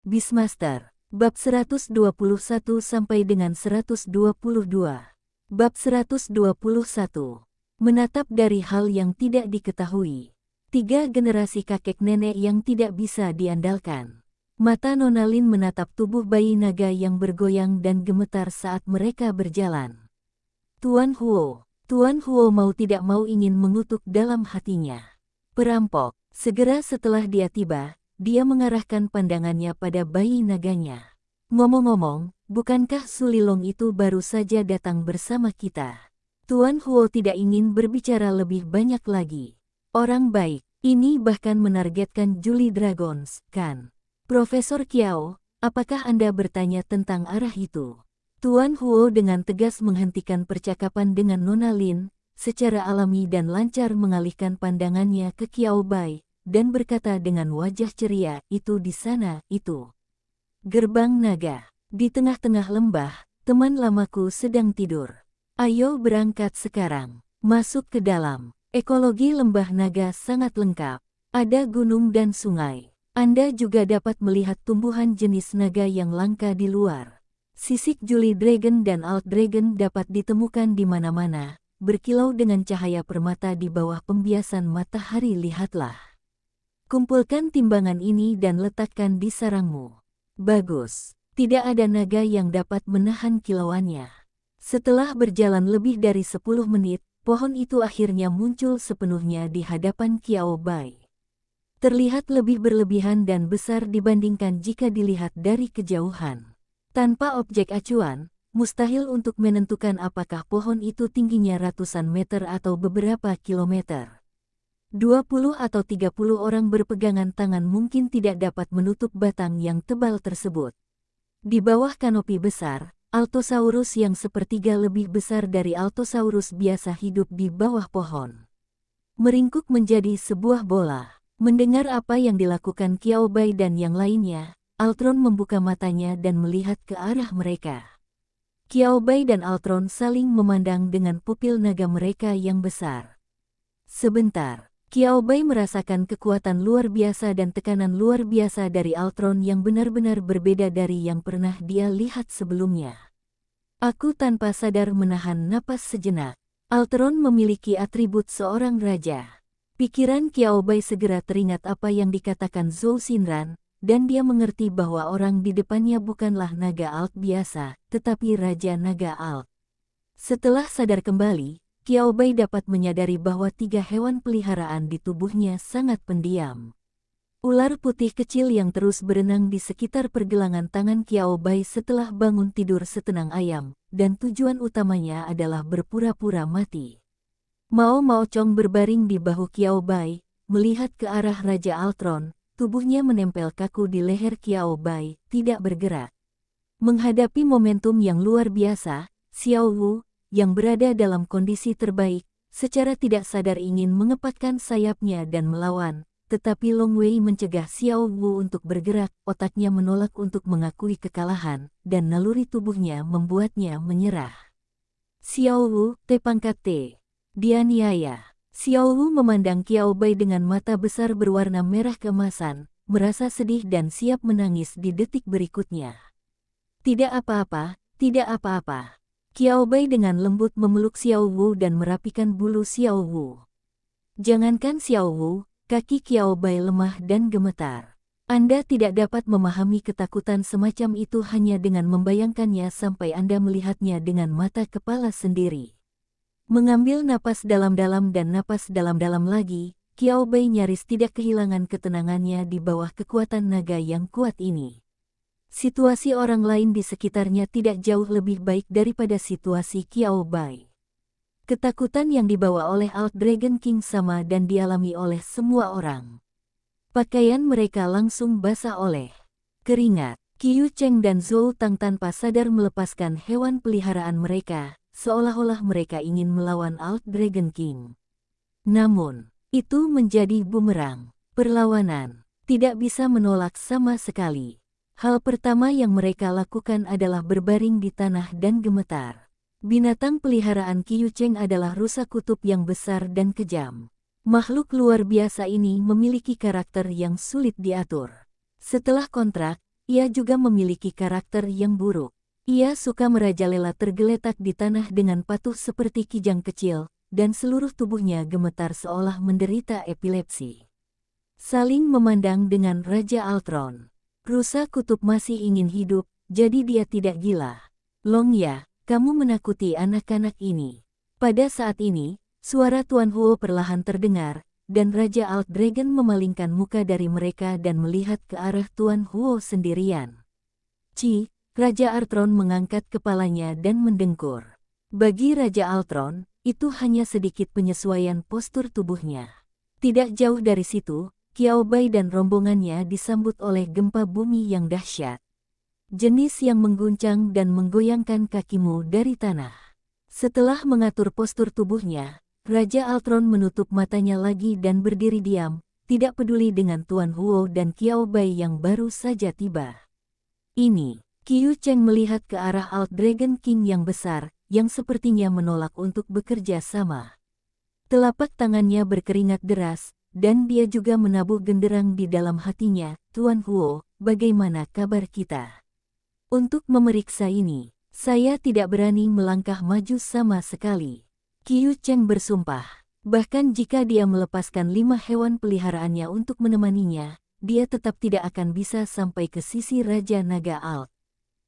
Beastmaster, bab 121 sampai dengan 122. Bab 121. Menatap dari hal yang tidak diketahui. 3 generasi kakek nenek yang tidak bisa diandalkan. Mata Nona Lin menatap tubuh bayi naga yang bergoyang dan gemetar saat mereka berjalan. Tuan Huo mau tidak mau ingin mengutuk dalam hatinya. Perampok. Segera setelah dia tiba, dia mengarahkan pandangannya pada bayi naganya. Ngomong-ngomong, bukankah Sulilong itu baru saja datang bersama kita? Tuan Huo tidak ingin berbicara lebih banyak lagi. Orang baik, ini bahkan menargetkan Julie Dragons, kan? Profesor Kiao, apakah Anda bertanya tentang arah itu? Tuan Huo dengan tegas menghentikan percakapan dengan Nona Lin, secara alami dan lancar mengalihkan pandangannya ke Kiao Bai, dan berkata dengan wajah ceria, itu di sana, itu. Gerbang naga. Di tengah-tengah lembah, teman lamaku sedang tidur. Ayo berangkat sekarang. Masuk ke dalam. Ekologi lembah naga sangat lengkap. Ada gunung dan sungai. Anda juga dapat melihat tumbuhan jenis naga yang langka di luar. Sisik Julie Dragon dan Alt Dragon dapat ditemukan di mana-mana, berkilau dengan cahaya permata di bawah pembiasan matahari. Lihatlah. Kumpulkan timbangan ini dan letakkan di sarangmu. Bagus. Tidak ada naga yang dapat menahan kilauannya. Setelah berjalan lebih dari 10 menit, pohon itu akhirnya muncul sepenuhnya di hadapan Kiao Bai. Terlihat lebih berlebihan dan besar dibandingkan jika dilihat dari kejauhan. Tanpa objek acuan, mustahil untuk menentukan apakah pohon itu tingginya ratusan meter atau beberapa kilometer. 20 atau 30 orang berpegangan tangan mungkin tidak dapat menutup batang yang tebal tersebut. Di bawah kanopi besar, Altosaurus yang sepertiga lebih besar dari Altosaurus biasa hidup di bawah pohon. Meringkuk menjadi sebuah bola. Mendengar apa yang dilakukan Kiao Bai dan yang lainnya, Altron membuka matanya dan melihat ke arah mereka. Kiao Bai dan Altron saling memandang dengan pupil naga mereka yang besar. Sebentar. Kiao Bai merasakan kekuatan luar biasa dan tekanan luar biasa dari Altron yang benar-benar berbeda dari yang pernah dia lihat sebelumnya. Aku tanpa sadar menahan napas sejenak. Altron memiliki atribut seorang raja. Pikiran Kiao Bai segera teringat apa yang dikatakan Zhou Xinran, dan dia mengerti bahwa orang di depannya bukanlah naga Alt biasa, tetapi Raja Naga Alt. Setelah sadar kembali, Kiao Bai dapat menyadari bahwa 3 hewan peliharaan di tubuhnya sangat pendiam. Ular putih kecil yang terus berenang di sekitar pergelangan tangan Kiao Bai setelah bangun tidur setenang ayam, dan tujuan utamanya adalah berpura-pura mati. Mao Chong berbaring di bahu Kiao Bai, melihat ke arah Raja Altron, tubuhnya menempel kaku di leher Kiao Bai, tidak bergerak. Menghadapi momentum yang luar biasa, Xiao Wu, yang berada dalam kondisi terbaik, secara tidak sadar ingin mengepakkan sayapnya dan melawan, tetapi Long Wei mencegah Xiao Wu untuk bergerak, otaknya menolak untuk mengakui kekalahan, dan naluri tubuhnya membuatnya menyerah. Xiao Wu, T pangkat T. Dianiaya. Xiao Wu memandang Kiao Bai dengan mata besar berwarna merah keemasan, merasa sedih dan siap menangis di detik berikutnya. Tidak apa-apa, tidak apa-apa. Kiao Bai dengan lembut memeluk Xiao Wu dan merapikan bulu Xiao Wu. Jangankan Xiao Wu, kaki Kiao Bai lemah dan gemetar. Anda tidak dapat memahami ketakutan semacam itu hanya dengan membayangkannya sampai Anda melihatnya dengan mata kepala sendiri. Mengambil napas dalam-dalam dan napas dalam-dalam lagi, Kiao Bai nyaris tidak kehilangan ketenangannya di bawah kekuatan naga yang kuat ini. Situasi orang lain di sekitarnya tidak jauh lebih baik daripada situasi Kiao Bai. Ketakutan yang dibawa oleh Alt Dragon King sama dan dialami oleh semua orang. Pakaian mereka langsung basah oleh keringat. Qiu Cheng dan Zhou Tang tanpa sadar melepaskan hewan peliharaan mereka, seolah-olah mereka ingin melawan Alt Dragon King. Namun, itu menjadi bumerang. Perlawanan tidak bisa menolak sama sekali. Hal pertama yang mereka lakukan adalah berbaring di tanah dan gemetar. Binatang peliharaan Qiu Cheng adalah rusa kutub yang besar dan kejam. Makhluk luar biasa ini memiliki karakter yang sulit diatur. Setelah kontrak, ia juga memiliki karakter yang buruk. Ia suka merajalela tergeletak di tanah dengan patuh seperti kijang kecil, dan seluruh tubuhnya gemetar seolah menderita epilepsi. Saling memandang dengan Raja Altron. Rusa kutub masih ingin hidup, jadi dia tidak gila. Long ya, kamu menakuti anak-anak ini. Pada saat ini, suara Tuan Huo perlahan terdengar, dan Raja Alt Dragon memalingkan muka dari mereka dan melihat ke arah Tuan Huo sendirian. Raja Altron mengangkat kepalanya dan mendengkur. Bagi Raja Altron, itu hanya sedikit penyesuaian postur tubuhnya. Tidak jauh dari situ, Qiao Bai dan rombongannya disambut oleh gempa bumi yang dahsyat. Jenis yang mengguncang dan menggoyangkan kakimu dari tanah. Setelah mengatur postur tubuhnya, Raja Altron menutup matanya lagi dan berdiri diam, tidak peduli dengan Tuan Huo dan Qiao Bai yang baru saja tiba. Ini. Qiu Cheng melihat ke arah Alt Dragon King yang besar, yang sepertinya menolak untuk bekerja sama. Telapak tangannya berkeringat deras, dan dia juga menabuh genderang di dalam hatinya. Tuan Huo, bagaimana kabar kita? Untuk memeriksa ini, saya tidak berani melangkah maju sama sekali. Qiu Cheng bersumpah. Bahkan jika dia melepaskan 5 hewan peliharaannya untuk menemaninya, dia tetap tidak akan bisa sampai ke sisi Raja Naga Alt.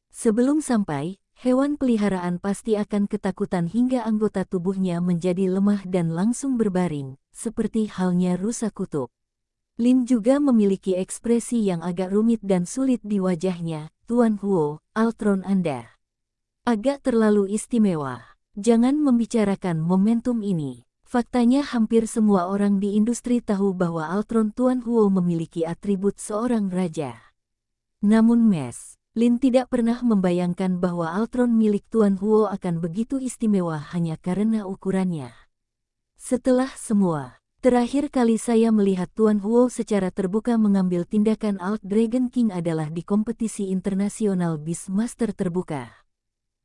Sebelum sampai, hewan peliharaan pasti akan ketakutan hingga anggota tubuhnya menjadi lemah dan langsung berbaring, seperti halnya rusa kutub. Lin juga memiliki ekspresi yang agak rumit dan sulit di wajahnya. Tuan Huo, Altron Anda agak terlalu istimewa. Jangan membicarakan momentum ini. Faktanya hampir semua orang di industri tahu bahwa Altron Tuan Huo memiliki atribut seorang raja. Namun Lin tidak pernah membayangkan bahwa Altron milik Tuan Huo akan begitu istimewa hanya karena ukurannya. Setelah semua, terakhir kali saya melihat Tuan Huo secara terbuka mengambil tindakan Alt Dragon King adalah di kompetisi internasional Beastmaster terbuka.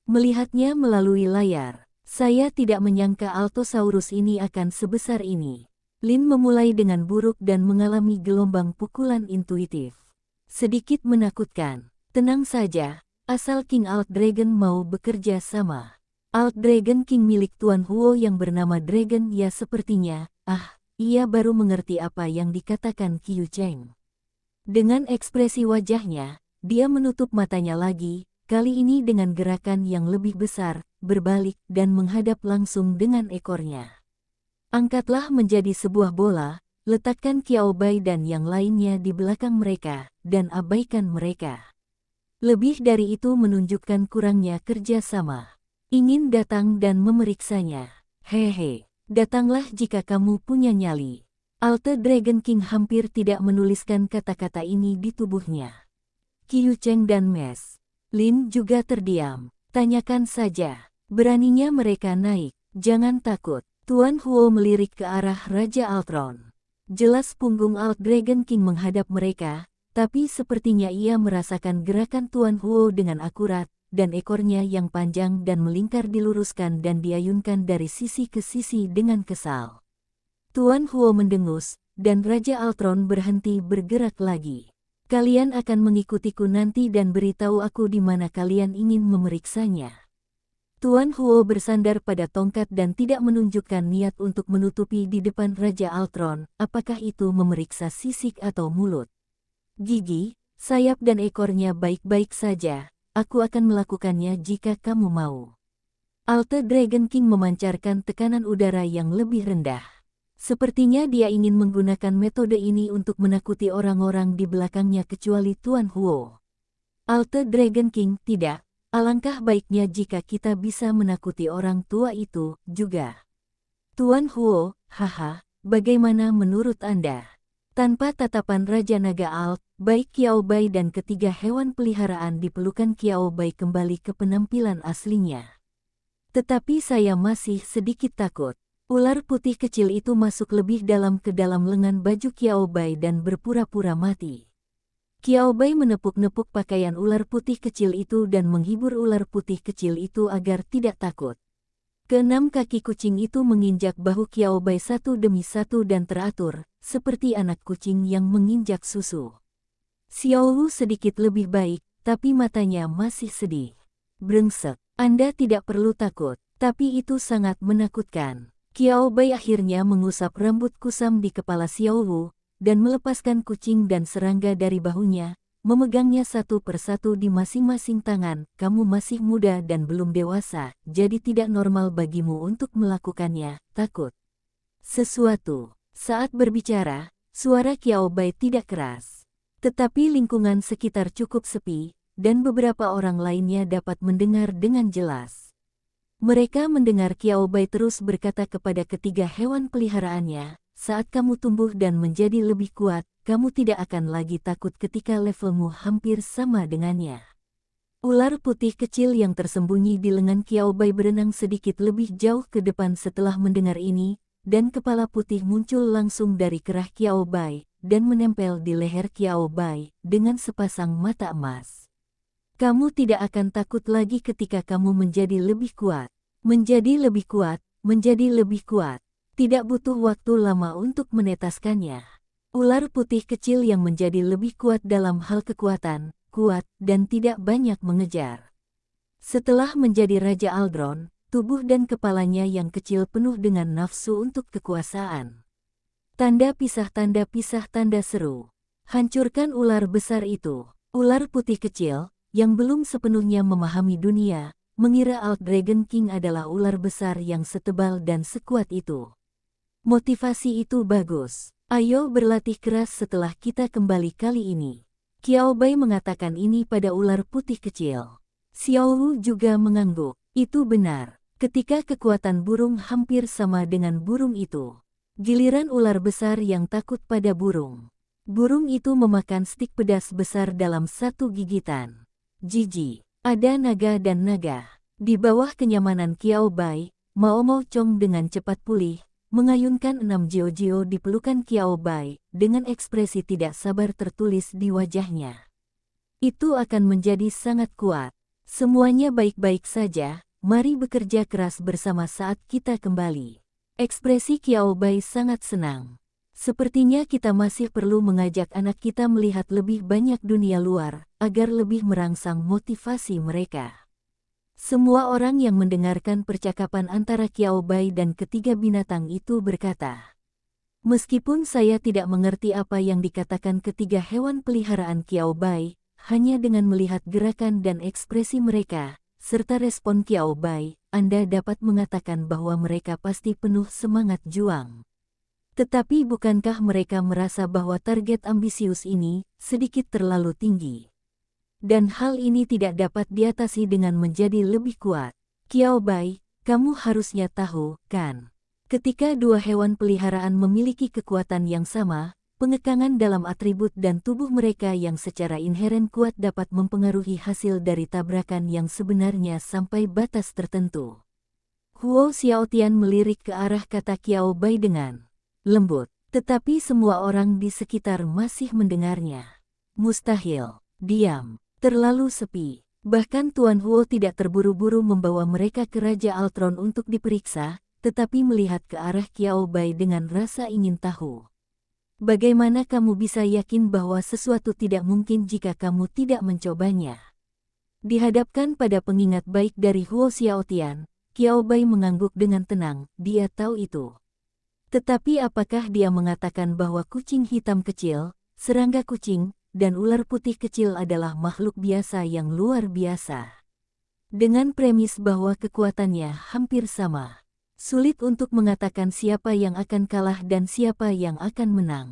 Melihatnya melalui layar, saya tidak menyangka Altosaurus ini akan sebesar ini. Lin memulai dengan buruk dan mengalami gelombang pukulan intuitif. Sedikit menakutkan. Tenang saja, asal King Alt Dragon mau bekerja sama. Alt Dragon King milik Tuan Huo yang bernama Dragon ya sepertinya, ia baru mengerti apa yang dikatakan Qiu Cheng. Dengan ekspresi wajahnya, dia menutup matanya lagi, kali ini dengan gerakan yang lebih besar, berbalik dan menghadap langsung dengan ekornya. Angkatlah menjadi sebuah bola, letakkan Qiao Bai dan yang lainnya di belakang mereka, dan abaikan mereka. Lebih dari itu menunjukkan kurangnya kerjasama. Ingin datang dan memeriksanya. Hehe, datanglah jika kamu punya nyali. Alte Dragon King hampir tidak menuliskan kata-kata ini di tubuhnya. Qiu Cheng dan Lin juga terdiam. Tanyakan saja. Beraninya mereka naik. Jangan takut. Tuan Huo melirik ke arah Raja Altron. Jelas punggung Alt Dragon King menghadap mereka. Tapi sepertinya ia merasakan gerakan Tuan Huo dengan akurat, dan ekornya yang panjang dan melingkar diluruskan dan diayunkan dari sisi ke sisi dengan kesal. Tuan Huo mendengus, dan Raja Altron berhenti bergerak lagi. Kalian akan mengikutiku nanti dan beritahu aku di mana kalian ingin memeriksanya. Tuan Huo bersandar pada tongkat dan tidak menunjukkan niat untuk menutupi di depan Raja Altron, apakah itu memeriksa sisik atau mulut. Gigi, sayap dan ekornya baik-baik saja, aku akan melakukannya jika kamu mau. Alte Dragon King memancarkan tekanan udara yang lebih rendah. Sepertinya dia ingin menggunakan metode ini untuk menakuti orang-orang di belakangnya kecuali Tuan Huo. Alte Dragon King, tidak, alangkah baiknya jika kita bisa menakuti orang tua itu juga. Tuan Huo, haha, bagaimana menurut Anda? Tanpa tatapan Raja Naga Alt, baik Qiao Bai dan ketiga hewan peliharaan di pelukan Qiao Bai kembali ke penampilan aslinya. Tetapi saya masih sedikit takut. Ular putih kecil itu masuk lebih dalam ke dalam lengan baju Qiao Bai dan berpura-pura mati. Qiao Bai menepuk-nepuk pakaian ular putih kecil itu dan menghibur ular putih kecil itu agar tidak takut. Keenam kaki kucing itu menginjak bahu Qiao Bai satu demi satu dan teratur, seperti anak kucing yang menginjak susu. Xiao Wu sedikit lebih baik, tapi matanya masih sedih. Brengsek, Anda tidak perlu takut, tapi itu sangat menakutkan. Qiao Bai akhirnya mengusap rambut kusam di kepala Xiao Wu, dan melepaskan kucing dan serangga dari bahunya, memegangnya satu persatu di masing-masing tangan. Kamu masih muda dan belum dewasa, jadi tidak normal bagimu untuk melakukannya. Takut sesuatu. Saat berbicara, suara Qiao Bai tidak keras. Tetapi lingkungan sekitar cukup sepi, dan beberapa orang lainnya dapat mendengar dengan jelas. Mereka mendengar Qiao Bai terus berkata kepada ketiga hewan peliharaannya, saat kamu tumbuh dan menjadi lebih kuat, kamu tidak akan lagi takut ketika levelmu hampir sama dengannya. Ular putih kecil yang tersembunyi di lengan Qiao Bai berenang sedikit lebih jauh ke depan setelah mendengar ini, dan kepala putih muncul langsung dari kerah Qiao Bai, dan menempel di leher Qiao Bai, dengan sepasang mata emas. Kamu tidak akan takut lagi ketika kamu menjadi lebih kuat. Menjadi lebih kuat, menjadi lebih kuat. Tidak butuh waktu lama untuk menetaskannya. Ular putih kecil yang menjadi lebih kuat dalam hal kekuatan, kuat, dan tidak banyak mengejar. Setelah menjadi Raja Aldron, tubuh dan kepalanya yang kecil penuh dengan nafsu untuk kekuasaan. Tanda tanda seru. Hancurkan ular besar itu. Ular putih kecil, yang belum sepenuhnya memahami dunia, mengira Alt Dragon King adalah ular besar yang setebal dan sekuat itu. Motivasi itu bagus. Ayo berlatih keras setelah kita kembali kali ini. Qiao Bai mengatakan ini pada ular putih kecil. Xiao Wu juga mengangguk. Itu benar. Ketika kekuatan burung hampir sama dengan burung itu. Giliran ular besar yang takut pada burung. Burung itu memakan stik pedas besar dalam satu gigitan. Jijik. Ada naga dan naga. Di bawah kenyamanan Qiao Bai, Mao Mao Chong dengan cepat pulih, mengayunkan 6 Jiao-Jiao di pelukan Qiao Bai, dengan ekspresi tidak sabar tertulis di wajahnya. Itu akan menjadi sangat kuat. Semuanya baik-baik saja, mari bekerja keras bersama saat kita kembali. Ekspresi Qiao Bai sangat senang. Sepertinya kita masih perlu mengajak anak kita melihat lebih banyak dunia luar, agar lebih merangsang motivasi mereka. Semua orang yang mendengarkan percakapan antara Qiao Bai dan ketiga binatang itu berkata, meskipun saya tidak mengerti apa yang dikatakan ketiga hewan peliharaan Qiao Bai, hanya dengan melihat gerakan dan ekspresi mereka, serta respon Qiao Bai, Anda dapat mengatakan bahwa mereka pasti penuh semangat juang. Tetapi bukankah mereka merasa bahwa target ambisius ini sedikit terlalu tinggi? Dan hal ini tidak dapat diatasi dengan menjadi lebih kuat. Qiao Bai, kamu harusnya tahu, kan? Ketika dua hewan peliharaan memiliki kekuatan yang sama, pengekangan dalam atribut dan tubuh mereka yang secara inheren kuat dapat mempengaruhi hasil dari tabrakan yang sebenarnya sampai batas tertentu. Huo Xiaotian melirik ke arah kata Qiao Bai dengan lembut, tetapi semua orang di sekitar masih mendengarnya. Mustahil, diam, terlalu sepi. Bahkan Tuan Huo tidak terburu-buru membawa mereka ke Raja Altron untuk diperiksa, tetapi melihat ke arah Qiao Bai dengan rasa ingin tahu. Bagaimana kamu bisa yakin bahwa sesuatu tidak mungkin jika kamu tidak mencobanya? Dihadapkan pada pengingat baik dari Huo Xiaotian, Qiao Bai mengangguk dengan tenang, dia tahu itu. Tetapi apakah dia mengatakan bahwa kucing hitam kecil, serangga kucing, dan ular putih kecil adalah makhluk biasa yang luar biasa? Dengan premis bahwa kekuatannya hampir sama. Sulit untuk mengatakan siapa yang akan kalah dan siapa yang akan menang.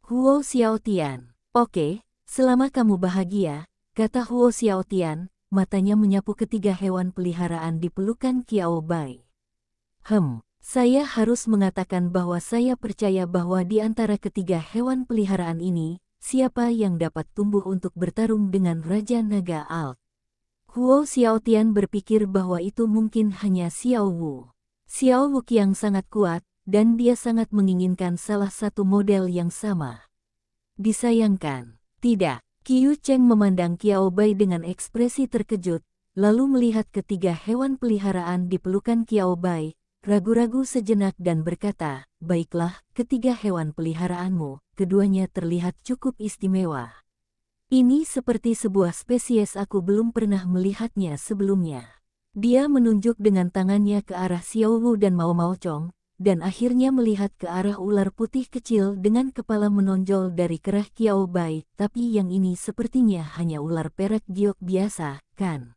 Huo Xiaotian, oke, selama kamu bahagia, kata Huo Xiaotian, matanya menyapu ketiga hewan peliharaan di pelukan Qiao Bai. Saya harus mengatakan bahwa saya percaya bahwa di antara ketiga hewan peliharaan ini, siapa yang dapat tumbuh untuk bertarung dengan Raja Naga Alt. Huo Xiaotian berpikir bahwa itu mungkin hanya Xiao Wu. Xiao Wu yang sangat kuat, dan dia sangat menginginkan salah satu model yang sama. Disayangkan, tidak. Qiu Cheng memandang Qiao Bai dengan ekspresi terkejut, lalu melihat ketiga hewan peliharaan di pelukan Qiao Bai, ragu-ragu sejenak dan berkata, baiklah, ketiga hewan peliharaanmu, keduanya terlihat cukup istimewa. Ini seperti sebuah spesies aku belum pernah melihatnya sebelumnya. Dia menunjuk dengan tangannya ke arah Xiao Wu dan Mao Mao Chong, dan akhirnya melihat ke arah ular putih kecil dengan kepala menonjol dari kerah Kiao Bai, tapi yang ini sepertinya hanya ular perak giok biasa, kan?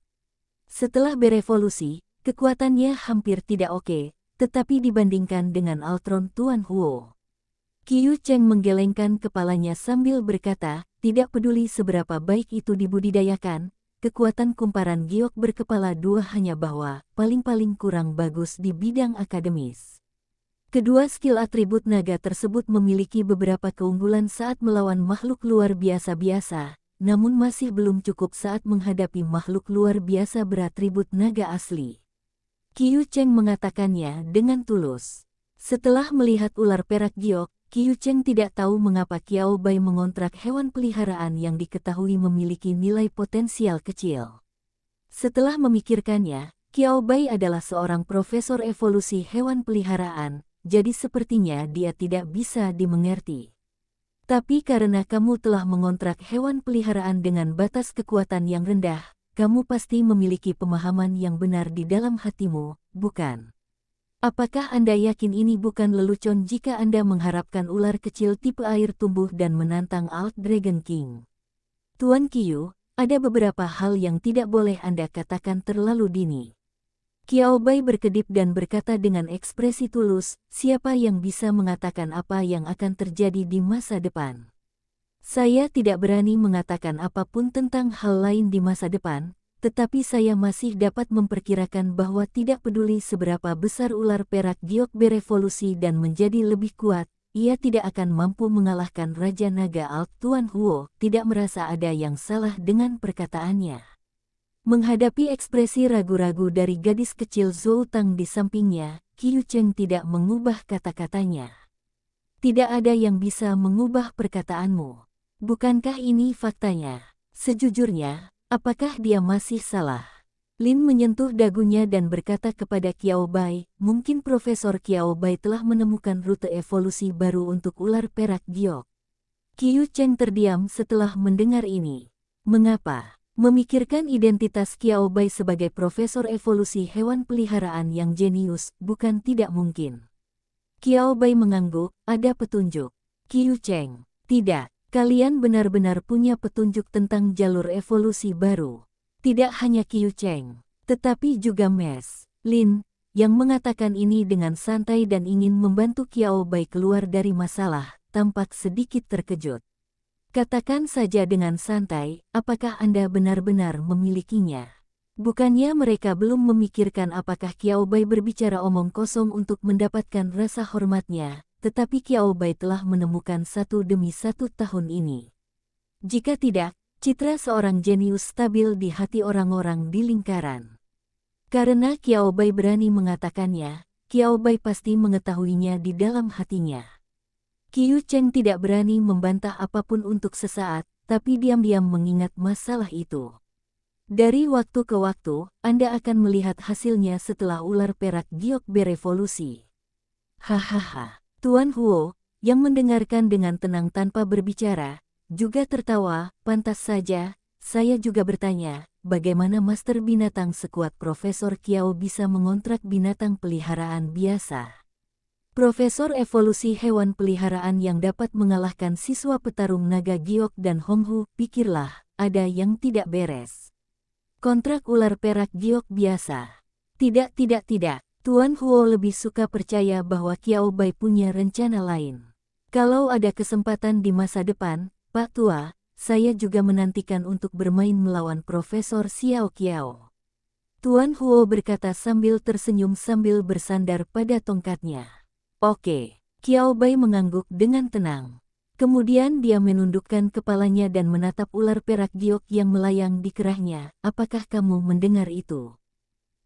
Setelah berevolusi, kekuatannya hampir tidak oke, tetapi dibandingkan dengan Altron Tuan Huo. Qiu Cheng menggelengkan kepalanya sambil berkata, tidak peduli seberapa baik itu dibudidayakan, kekuatan kumparan giok berkepala dua hanya bahwa paling-paling kurang bagus di bidang akademis. Kedua skill atribut naga tersebut memiliki beberapa keunggulan saat melawan makhluk luar biasa, namun masih belum cukup saat menghadapi makhluk luar biasa beratribut naga asli. Qiu Cheng mengatakannya dengan tulus. Setelah melihat ular perak giok, Qiu Cheng tidak tahu mengapa Kiao Bai mengontrak hewan peliharaan yang diketahui memiliki nilai potensial kecil. Setelah memikirkannya, Kiao Bai adalah seorang profesor evolusi hewan peliharaan, jadi sepertinya dia tidak bisa dimengerti. Tapi karena kamu telah mengontrak hewan peliharaan dengan batas kekuatan yang rendah, kamu pasti memiliki pemahaman yang benar di dalam hatimu, bukan? Apakah Anda yakin ini bukan lelucon jika Anda mengharapkan ular kecil tipe air tumbuh dan menantang Alt Dragon King? Tuan Qiu, ada beberapa hal yang tidak boleh Anda katakan terlalu dini. Kiao Bai berkedip dan berkata dengan ekspresi tulus, siapa yang bisa mengatakan apa yang akan terjadi di masa depan? Saya tidak berani mengatakan apapun tentang hal lain di masa depan, tetapi saya masih dapat memperkirakan bahwa tidak peduli seberapa besar ular perak giok berevolusi dan menjadi lebih kuat, ia tidak akan mampu mengalahkan Raja Naga Alt Tuan Huo, tidak merasa ada yang salah dengan perkataannya. Menghadapi ekspresi ragu-ragu dari gadis kecil Zhou Tang di sampingnya, Qiu Cheng tidak mengubah kata-katanya. Tidak ada yang bisa mengubah perkataanmu. Bukankah ini faktanya? Sejujurnya, apakah dia masih salah? Lin menyentuh dagunya dan berkata kepada Kiao Bai, mungkin Profesor Kiao Bai telah menemukan rute evolusi baru untuk ular perak giok. Qiu Cheng terdiam setelah mendengar ini. Mengapa? Memikirkan identitas Kiao Bai sebagai profesor evolusi hewan peliharaan yang jenius bukan tidak mungkin. Kiao Bai mengangguk, ada petunjuk. Qiu Cheng, tidak, kalian benar-benar punya petunjuk tentang jalur evolusi baru. Tidak hanya Qiu Cheng, tetapi juga Mes Lin, yang mengatakan ini dengan santai dan ingin membantu Kiao Bai keluar dari masalah, tampak sedikit terkejut. Katakan saja dengan santai, apakah Anda benar-benar memilikinya? Bukannya mereka belum memikirkan apakah Kiao Bai berbicara omong kosong untuk mendapatkan rasa hormatnya, tetapi Kiao Bai telah menemukan satu demi satu tahun ini. Jika tidak, citra seorang jenius stabil di hati orang-orang di lingkaran. Karena Kiao Bai berani mengatakannya, Kiao Bai pasti mengetahuinya di dalam hatinya. Qiu Cheng tidak berani membantah apapun untuk sesaat, tapi diam-diam mengingat masalah itu. Dari waktu ke waktu, Anda akan melihat hasilnya setelah ular perak giok berevolusi. Hahaha. Tuan Huo, yang mendengarkan dengan tenang tanpa berbicara, juga tertawa, pantas saja, saya juga bertanya, bagaimana Master Binatang sekuat Profesor Kiao bisa mengontrak binatang peliharaan biasa? Profesor evolusi hewan peliharaan yang dapat mengalahkan siswa petarung naga giok dan Honghu, pikirlah, ada yang tidak beres. Kontrak ular perak giok biasa. Tidak. Tuan Huo lebih suka percaya bahwa Kiao Bai punya rencana lain. Kalau ada kesempatan di masa depan, Pak Tua, saya juga menantikan untuk bermain melawan Profesor Xiao Qiao. Tuan Huo berkata sambil tersenyum sambil bersandar pada tongkatnya. Oke, Kiao Bai mengangguk dengan tenang. Kemudian dia menundukkan kepalanya dan menatap ular perak giok yang melayang di kerahnya. Apakah kamu mendengar itu?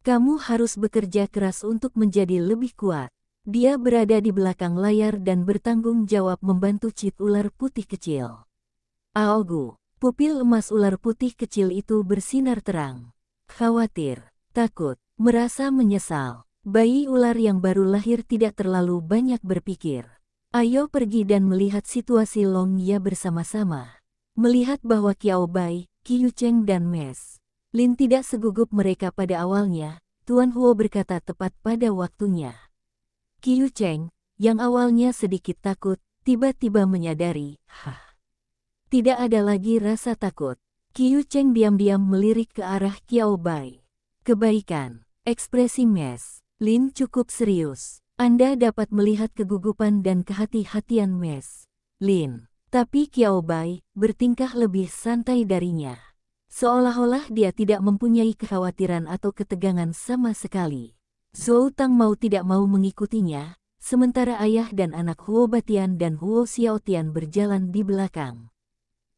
Kamu harus bekerja keras untuk menjadi lebih kuat. Dia berada di belakang layar dan bertanggung jawab membantu Cit ular putih kecil. Aogu, pupil emas ular putih kecil itu bersinar terang. Khawatir, takut, merasa menyesal. Bayi ular yang baru lahir tidak terlalu banyak berpikir. Ayo pergi dan melihat situasi Long Ya bersama-sama. Melihat bahwa Qiao Bai, Qiu Cheng dan Mes Lin tidak segugup mereka pada awalnya, Tuan Huo berkata tepat pada waktunya. Qiu Cheng, yang awalnya sedikit takut, tiba-tiba menyadari, tidak ada lagi rasa takut. Qiu Cheng diam-diam melirik ke arah Qiao Bai. Kebaikan, ekspresi Mes Lin cukup serius. Anda dapat melihat kegugupan dan kehati-hatian Mes Lin. Tapi Qiao Bai bertingkah lebih santai darinya. Seolah-olah dia tidak mempunyai kekhawatiran atau ketegangan sama sekali. Zhou Tang mau tidak mau mengikutinya, sementara ayah dan anak Huo Batian dan Huo Xiaotian berjalan di belakang.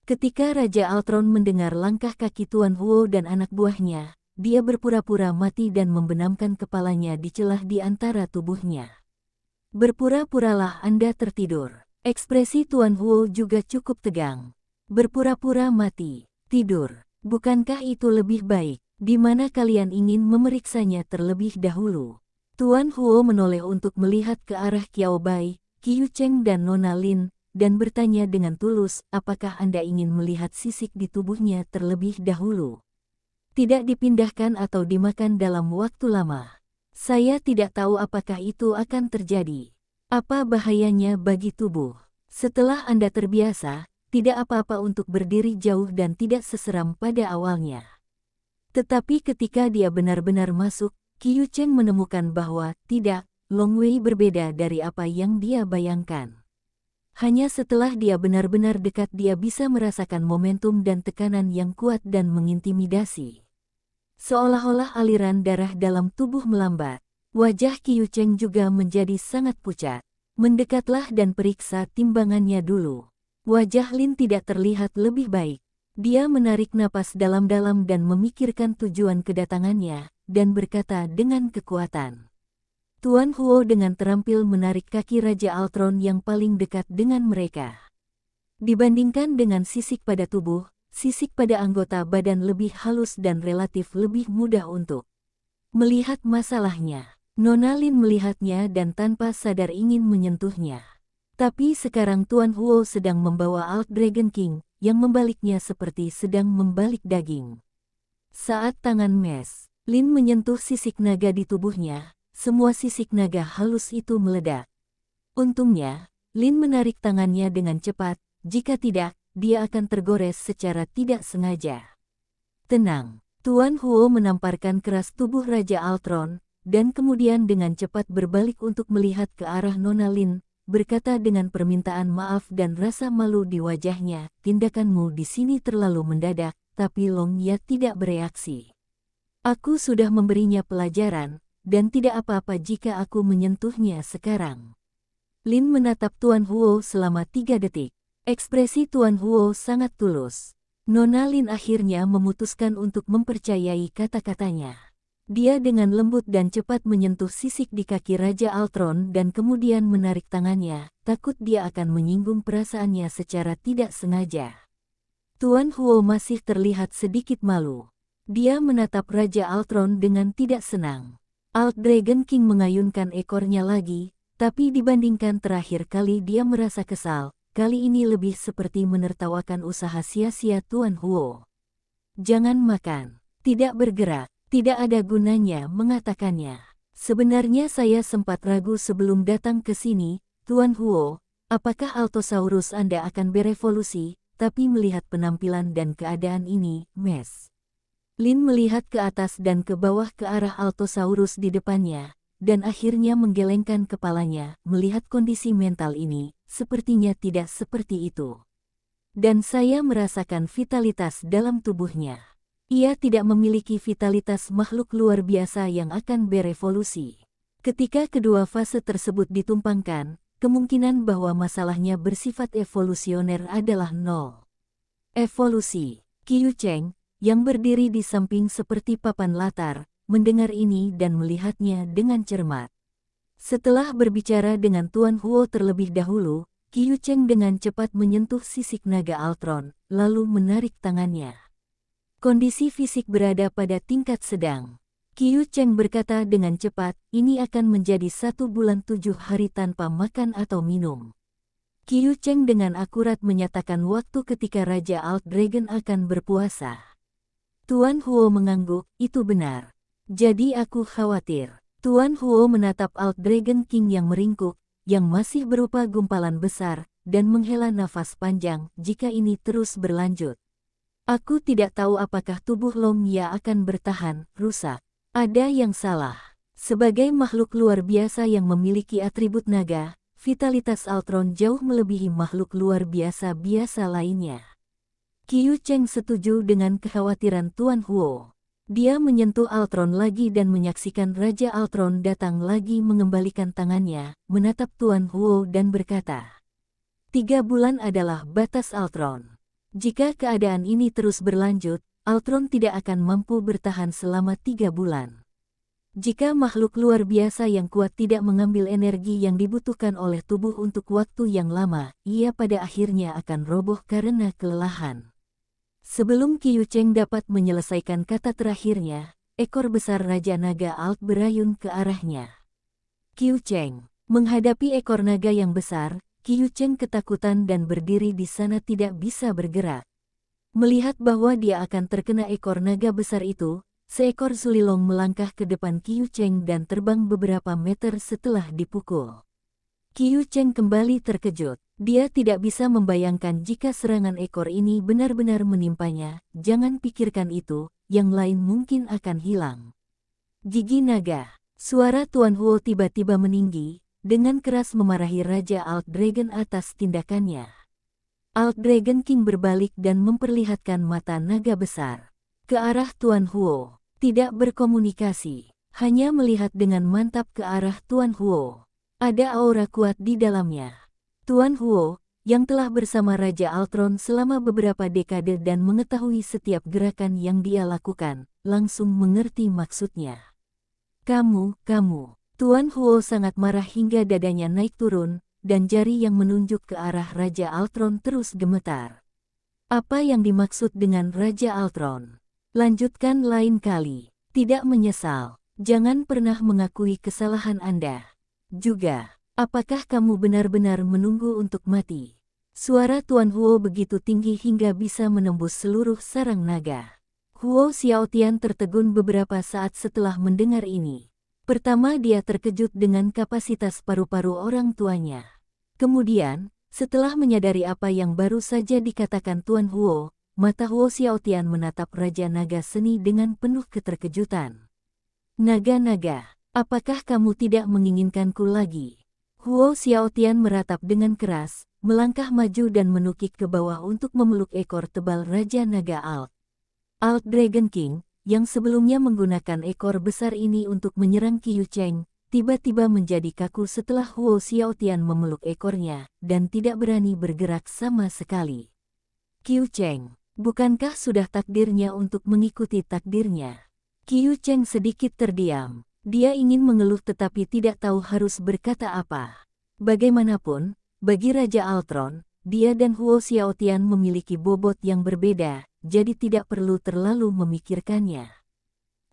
Ketika Raja Altron mendengar langkah kaki Tuan Huo dan anak buahnya, dia berpura-pura mati dan membenamkan kepalanya di celah di antara tubuhnya. Berpura-puralah Anda tertidur. Ekspresi Tuan Huo juga cukup tegang. Berpura-pura mati, tidur. Bukankah itu lebih baik? Di mana kalian ingin memeriksanya terlebih dahulu? Tuan Huo menoleh untuk melihat ke arah Qiao Bai, Qiu Cheng dan Nona Lin, dan bertanya dengan tulus, apakah Anda ingin melihat sisik di tubuhnya terlebih dahulu? Tidak dipindahkan atau dimakan dalam waktu lama. Saya tidak tahu apakah itu akan terjadi. Apa bahayanya bagi tubuh? Setelah Anda terbiasa, tidak apa-apa untuk berdiri jauh dan tidak seseram pada awalnya. Tetapi ketika dia benar-benar masuk, Qiu Cheng menemukan bahwa tidak, Long Wei berbeda dari apa yang dia bayangkan. Hanya setelah dia benar-benar dekat dia bisa merasakan momentum dan tekanan yang kuat dan mengintimidasi. Seolah-olah aliran darah dalam tubuh melambat. Wajah Qiu Cheng juga menjadi sangat pucat. Mendekatlah dan periksa timbangannya dulu. Wajah Lin tidak terlihat lebih baik. Dia menarik napas dalam-dalam dan memikirkan tujuan kedatangannya, dan berkata dengan kekuatan. Tuan Huo dengan terampil menarik kaki Raja Altron yang paling dekat dengan mereka. Dibandingkan dengan sisik pada tubuh, sisik pada anggota badan lebih halus dan relatif lebih mudah untuk melihat masalahnya. Nona Lin melihatnya dan tanpa sadar ingin menyentuhnya. Tapi sekarang Tuan Huo sedang membawa Alt Dragon King, yang membaliknya seperti sedang membalik daging. Saat tangan Mes Lin menyentuh sisik naga di tubuhnya, semua sisik naga halus itu meledak. Untungnya, Lin menarik tangannya dengan cepat, jika tidak, dia akan tergores secara tidak sengaja. Tenang, Tuan Huo menamparkan keras tubuh Raja Altron, dan kemudian dengan cepat berbalik untuk melihat ke arah Nona Lin, berkata dengan permintaan maaf dan rasa malu di wajahnya, tindakanmu di sini terlalu mendadak, tapi Long Ya tidak bereaksi. Aku sudah memberinya pelajaran, dan tidak apa-apa jika aku menyentuhnya sekarang. Lin menatap Tuan Huo selama 3 detik. Ekspresi Tuan Huo sangat tulus. Nona Lin akhirnya memutuskan untuk mempercayai kata-katanya. Dia dengan lembut dan cepat menyentuh sisik di kaki Raja Altron dan kemudian menarik tangannya, takut dia akan menyinggung perasaannya secara tidak sengaja. Tuan Huo masih terlihat sedikit malu. Dia menatap Raja Altron dengan tidak senang. Alt Dragon King mengayunkan ekornya lagi, tapi dibandingkan terakhir kali dia merasa kesal, kali ini lebih seperti menertawakan usaha sia-sia Tuan Huo. Jangan makan, tidak bergerak. Tidak ada gunanya mengatakannya. Sebenarnya saya sempat ragu sebelum datang ke sini, Tuan Huo, apakah Altosaurus Anda akan berevolusi, tapi melihat penampilan dan keadaan ini, Mes Lin melihat ke atas dan ke bawah ke arah Altosaurus di depannya, dan akhirnya menggelengkan kepalanya, melihat kondisi mental ini, sepertinya tidak seperti itu. Dan saya merasakan vitalitas dalam tubuhnya. Ia tidak memiliki vitalitas makhluk luar biasa yang akan berevolusi. Ketika kedua fase tersebut ditumpangkan, kemungkinan bahwa masalahnya bersifat evolusioner adalah nol. Evolusi. Qiu Cheng, yang berdiri di samping seperti papan latar, mendengar ini dan melihatnya dengan cermat. Setelah berbicara dengan Tuan Huo terlebih dahulu, Qiu Cheng dengan cepat menyentuh sisik naga Altron, lalu menarik tangannya. Kondisi fisik berada pada tingkat sedang. Qiu Cheng berkata dengan cepat, ini akan menjadi 1 bulan 7 hari tanpa makan atau minum. Qiu Cheng dengan akurat menyatakan waktu ketika Raja Alt Dragon akan berpuasa. Tuan Huo mengangguk, itu benar. Jadi aku khawatir. Tuan Huo menatap Alt Dragon King yang meringkuk, yang masih berupa gumpalan besar, dan menghela nafas panjang jika ini terus berlanjut. Aku tidak tahu apakah tubuh Long Ya akan bertahan, rusak. Ada yang salah. Sebagai makhluk luar biasa yang memiliki atribut naga, vitalitas Altron jauh melebihi makhluk luar biasa lainnya. Qiu Cheng setuju dengan kekhawatiran Tuan Huo. Dia menyentuh Altron lagi dan menyaksikan Raja Altron datang lagi mengembalikan tangannya, menatap Tuan Huo dan berkata, 3 bulan adalah batas Altron. Jika keadaan ini terus berlanjut, Altron tidak akan mampu bertahan selama 3 bulan. Jika makhluk luar biasa yang kuat tidak mengambil energi yang dibutuhkan oleh tubuh untuk waktu yang lama, ia pada akhirnya akan roboh karena kelelahan. Sebelum Qiu Cheng dapat menyelesaikan kata terakhirnya, ekor besar Raja Naga Alt berayun ke arahnya. Qiu Cheng menghadapi ekor naga yang besar, Qiu Cheng ketakutan dan berdiri di sana tidak bisa bergerak. Melihat bahwa dia akan terkena ekor naga besar itu, seekor Zulilong melangkah ke depan Qiu Cheng dan terbang beberapa meter setelah dipukul. Qiu Cheng kembali terkejut. Dia tidak bisa membayangkan jika serangan ekor ini benar-benar menimpanya. Jangan pikirkan itu, yang lain mungkin akan hilang. Gigi naga. Suara Tuan Huo tiba-tiba meninggi, dengan keras memarahi Raja Alt Dragon atas tindakannya. Alt Dragon King berbalik dan memperlihatkan mata naga besar ke arah Tuan Huo. Tidak berkomunikasi, hanya melihat dengan mantap ke arah Tuan Huo. Ada aura kuat di dalamnya. Tuan Huo, yang telah bersama Raja Altron selama beberapa dekade dan mengetahui setiap gerakan yang dia lakukan, langsung mengerti maksudnya. Kamu. Tuan Huo sangat marah hingga dadanya naik turun, dan jari yang menunjuk ke arah Raja Altron terus gemetar. Apa yang dimaksud dengan Raja Altron? Lanjutkan lain kali. Tidak menyesal. Jangan pernah mengakui kesalahan Anda. Juga, apakah kamu benar-benar menunggu untuk mati? Suara Tuan Huo begitu tinggi hingga bisa menembus seluruh sarang naga. Huo Xiaotian tertegun beberapa saat setelah mendengar ini. Pertama dia terkejut dengan kapasitas paru-paru orang tuanya. Kemudian, setelah menyadari apa yang baru saja dikatakan Tuan Huo, mata Huo Xiaotian menatap Raja Naga Seni dengan penuh keterkejutan. Naga-naga, apakah kamu tidak menginginkanku lagi? Huo Xiaotian meratap dengan keras, melangkah maju dan menukik ke bawah untuk memeluk ekor tebal Raja Naga Alt. Alt Dragon King, yang sebelumnya menggunakan ekor besar ini untuk menyerang Qiu Cheng, tiba-tiba menjadi kaku setelah Huo Xiaotian memeluk ekornya, dan tidak berani bergerak sama sekali. Qiu Cheng, bukankah sudah takdirnya untuk mengikuti takdirnya? Qiu Cheng sedikit terdiam. Dia ingin mengeluh tetapi tidak tahu harus berkata apa. Bagaimanapun, bagi Raja Altron, dia dan Huo Xiaotian memiliki bobot yang berbeda, jadi tidak perlu terlalu memikirkannya.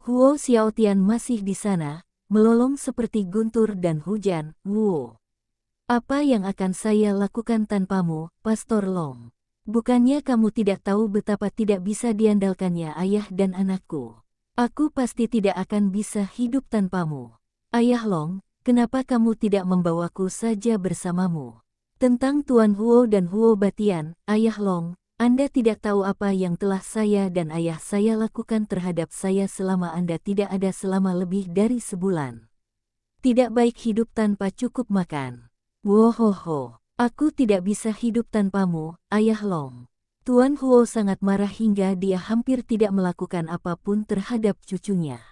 Huo Xiaotian masih di sana, melolong seperti guntur dan hujan. Wuo. Apa yang akan saya lakukan tanpamu, Pastor Long? Bukannya kamu tidak tahu betapa tidak bisa diandalkannya ayah dan anakku? Aku pasti tidak akan bisa hidup tanpamu. Ayah Long, kenapa kamu tidak membawaku saja bersamamu? Tentang Tuan Huo dan Huo Batian, Ayah Long, Anda tidak tahu apa yang telah saya dan ayah saya lakukan terhadap saya selama Anda tidak ada selama lebih dari sebulan. Tidak baik hidup tanpa cukup makan. Wohoho, aku tidak bisa hidup tanpamu, Ayah Long. Tuan Huo sangat marah hingga dia hampir tidak melakukan apapun terhadap cucunya.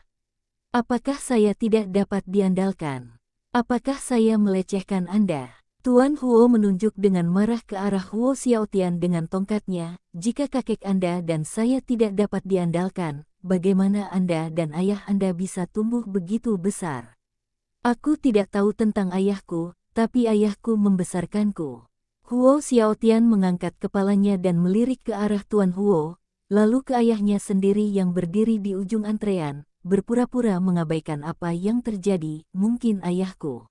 Apakah saya tidak dapat diandalkan? Apakah saya melecehkan Anda? Tuan Huo menunjuk dengan marah ke arah Huo Xiaotian dengan tongkatnya. Jika kakek Anda dan saya tidak dapat diandalkan, bagaimana Anda dan ayah Anda bisa tumbuh begitu besar? Aku tidak tahu tentang ayahku, tapi ayahku membesarkanku. Huo Xiaotian mengangkat kepalanya dan melirik ke arah Tuan Huo, lalu ke ayahnya sendiri yang berdiri di ujung antrean, berpura-pura mengabaikan apa yang terjadi. Mungkin ayahku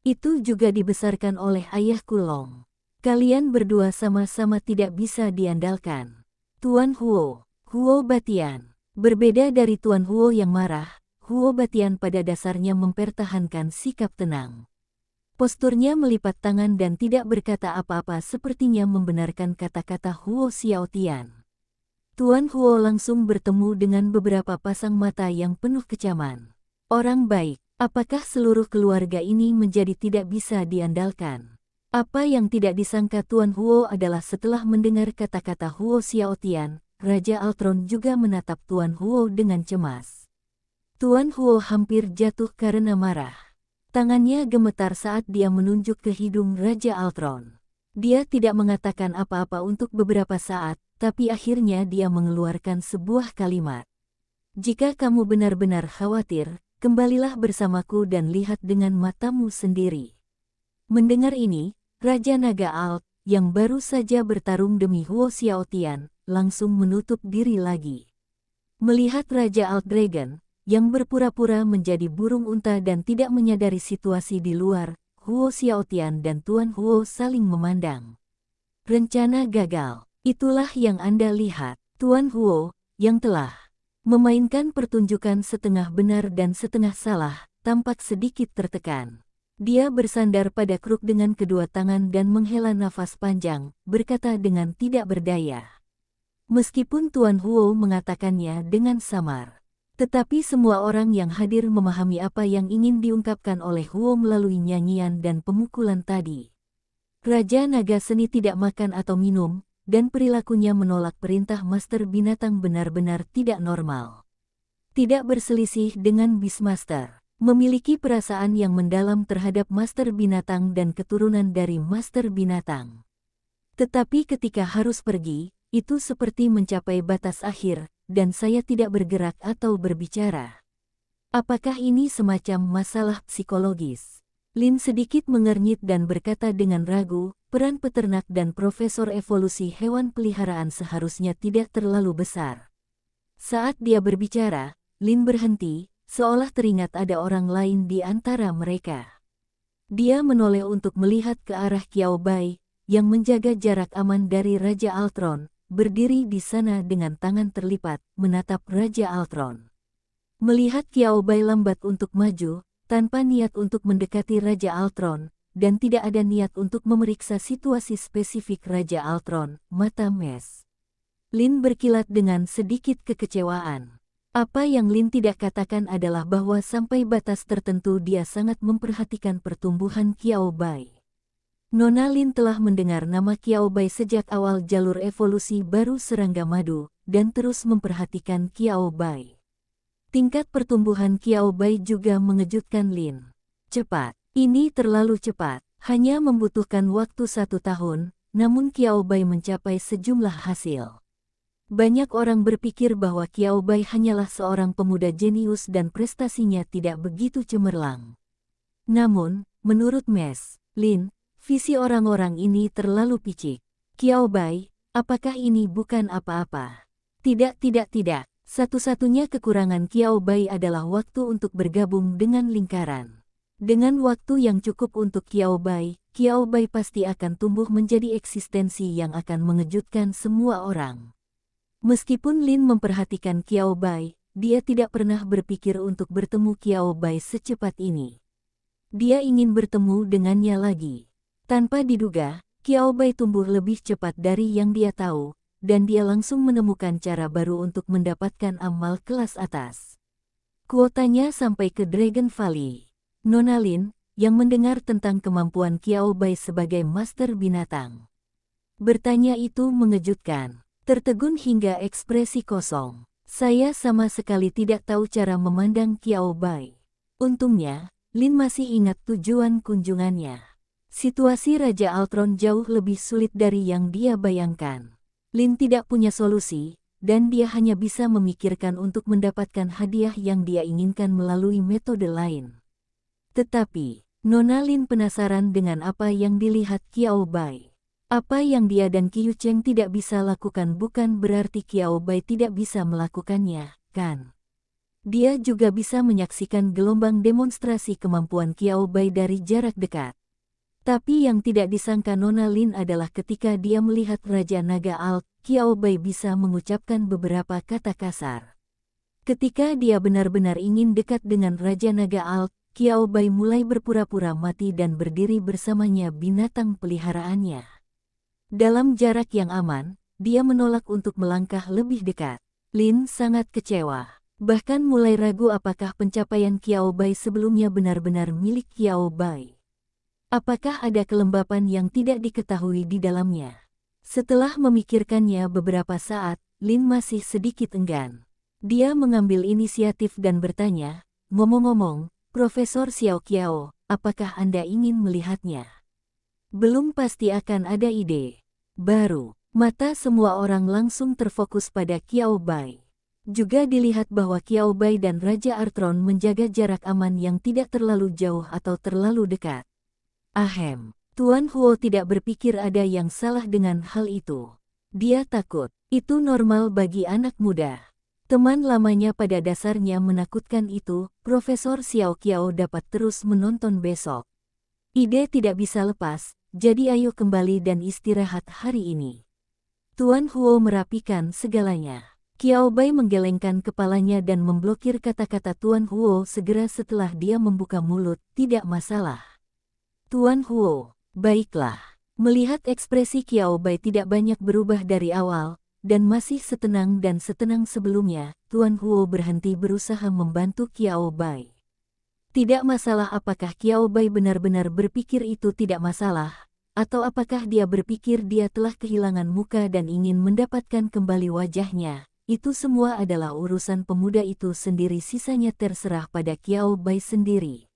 itu juga dibesarkan oleh ayahku Long. Kalian berdua sama-sama tidak bisa diandalkan. Tuan Huo, Huo Batian. Berbeda dari Tuan Huo yang marah, Huo Batian pada dasarnya mempertahankan sikap tenang. Posturnya melipat tangan dan tidak berkata apa-apa sepertinya membenarkan kata-kata Huo Xiaotian. Tuan Huo langsung bertemu dengan beberapa pasang mata yang penuh kecaman. Orang baik, apakah seluruh keluarga ini menjadi tidak bisa diandalkan? Apa yang tidak disangka Tuan Huo adalah setelah mendengar kata-kata Huo Xiaotian, Raja Altron juga menatap Tuan Huo dengan cemas. Tuan Huo hampir jatuh karena marah. Tangannya gemetar saat dia menunjuk ke hidung Raja Altron. Dia tidak mengatakan apa-apa untuk beberapa saat, tapi akhirnya dia mengeluarkan sebuah kalimat. Jika kamu benar-benar khawatir, kembalilah bersamaku dan lihat dengan matamu sendiri. Mendengar ini, Raja Naga Alt, yang baru saja bertarung demi Huo Xiaotian, langsung menutup diri lagi. Melihat Raja Alt Dragon, yang berpura-pura menjadi burung unta dan tidak menyadari situasi di luar, Huo Xiaotian dan Tuan Huo saling memandang. Rencana gagal. Itulah yang Anda lihat. Tuan Huo, yang telah memainkan pertunjukan setengah benar dan setengah salah, tampak sedikit tertekan. Dia bersandar pada kruk dengan kedua tangan dan menghela nafas panjang, berkata dengan tidak berdaya. Meskipun Tuan Huo mengatakannya dengan samar. Tetapi semua orang yang hadir memahami apa yang ingin diungkapkan oleh Huo melalui nyanyian dan pemukulan tadi. Raja Naga Seni tidak makan atau minum, dan perilakunya menolak perintah Master Binatang benar-benar tidak normal. Tidak berselisih dengan Beastmaster, memiliki perasaan yang mendalam terhadap Master Binatang dan keturunan dari Master Binatang. Tetapi ketika harus pergi, itu seperti mencapai batas akhir, dan saya tidak bergerak atau berbicara. Apakah ini semacam masalah psikologis? Lin sedikit mengernyit dan berkata dengan ragu, peran peternak dan profesor evolusi hewan peliharaan seharusnya tidak terlalu besar. Saat dia berbicara, Lin berhenti, seolah teringat ada orang lain di antara mereka. Dia menoleh untuk melihat ke arah Qiao Bai, yang menjaga jarak aman dari Raja Altron, berdiri di sana dengan tangan terlipat, menatap Raja Altron. Melihat Qiao Bai lambat untuk maju, tanpa niat untuk mendekati Raja Altron, dan tidak ada niat untuk memeriksa situasi spesifik Raja Altron, mata Mes Lin berkilat dengan sedikit kekecewaan. Apa yang Lin tidak katakan adalah bahwa sampai batas tertentu dia sangat memperhatikan pertumbuhan Qiao Bai. Nona Lin telah mendengar nama Qiao Bai sejak awal jalur evolusi baru serangga madu, dan terus memperhatikan Qiao Bai. Tingkat pertumbuhan Qiao Bai juga mengejutkan Lin. Cepat, ini terlalu cepat, hanya membutuhkan waktu 1 tahun, namun Qiao Bai mencapai sejumlah hasil. Banyak orang berpikir bahwa Qiao Bai hanyalah seorang pemuda jenius dan prestasinya tidak begitu cemerlang. Namun, menurut Mes Lin, visi orang-orang ini terlalu picik. Qiao Bai, apakah ini bukan apa-apa? Tidak. Satu-satunya kekurangan Qiao Bai adalah waktu untuk bergabung dengan lingkaran. Dengan waktu yang cukup untuk Qiao Bai pasti akan tumbuh menjadi eksistensi yang akan mengejutkan semua orang. Meskipun Lin memperhatikan Qiao Bai, dia tidak pernah berpikir untuk bertemu Qiao Bai secepat ini. Dia ingin bertemu dengannya lagi. Tanpa diduga, Qiao Bai tumbuh lebih cepat dari yang dia tahu, dan dia langsung menemukan cara baru untuk mendapatkan amal kelas atas. Kuotanya sampai ke Dragon Valley. Nona Lin, yang mendengar tentang kemampuan Qiao Bai sebagai Master Binatang, bertanya itu mengejutkan. Tertegun hingga ekspresi kosong. Saya sama sekali tidak tahu cara memandang Qiao Bai. Untungnya, Lin masih ingat tujuan kunjungannya. Situasi Raja Altron jauh lebih sulit dari yang dia bayangkan. Lin tidak punya solusi, dan dia hanya bisa memikirkan untuk mendapatkan hadiah yang dia inginkan melalui metode lain. Tetapi, Nona Lin penasaran dengan apa yang dilihat Qiao Bai. Apa yang dia dan Qiu Cheng tidak bisa lakukan bukan berarti Qiao Bai tidak bisa melakukannya, kan? Dia juga bisa menyaksikan gelombang demonstrasi kemampuan Qiao Bai dari jarak dekat. Tapi yang tidak disangka Nona Lin adalah ketika dia melihat Raja Naga Alt, Qiao Bai bisa mengucapkan beberapa kata kasar. Ketika dia benar-benar ingin dekat dengan Raja Naga Alt, Qiao Bai mulai berpura-pura mati dan berdiri bersamanya binatang peliharaannya. Dalam jarak yang aman, dia menolak untuk melangkah lebih dekat. Lin sangat kecewa. Bahkan mulai ragu apakah pencapaian Qiao Bai sebelumnya benar-benar milik Qiao Bai. Apakah ada kelembapan yang tidak diketahui di dalamnya? Setelah memikirkannya beberapa saat, Lin masih sedikit enggan. Dia mengambil inisiatif dan bertanya, "Ngomong-ngomong, Profesor Xiao Qiao, apakah Anda ingin melihatnya?" Belum pasti akan ada ide baru. Mata semua orang langsung terfokus pada Qiao Bai. Juga dilihat bahwa Qiao Bai dan Raja Artron menjaga jarak aman yang tidak terlalu jauh atau terlalu dekat. Ahem, Tuan Huo tidak berpikir ada yang salah dengan hal itu. Dia takut. Itu normal bagi anak muda. Teman lamanya pada dasarnya menakutkan itu, Profesor Xiao Qiao dapat terus menonton besok. Ide tidak bisa lepas, jadi ayo kembali dan istirahat hari ini. Tuan Huo merapikan segalanya. Qiao Bai menggelengkan kepalanya dan memblokir kata-kata Tuan Huo segera setelah dia membuka mulut, "Tidak masalah. Tuan Huo, baiklah." Melihat ekspresi Qiao Bai tidak banyak berubah dari awal, dan masih setenang dan setenang sebelumnya, Tuan Huo berhenti berusaha membantu Qiao Bai. Tidak masalah apakah Qiao Bai benar-benar berpikir itu tidak masalah, atau apakah dia berpikir dia telah kehilangan muka dan ingin mendapatkan kembali wajahnya, itu semua adalah urusan pemuda itu sendiri, sisanya terserah pada Qiao Bai sendiri.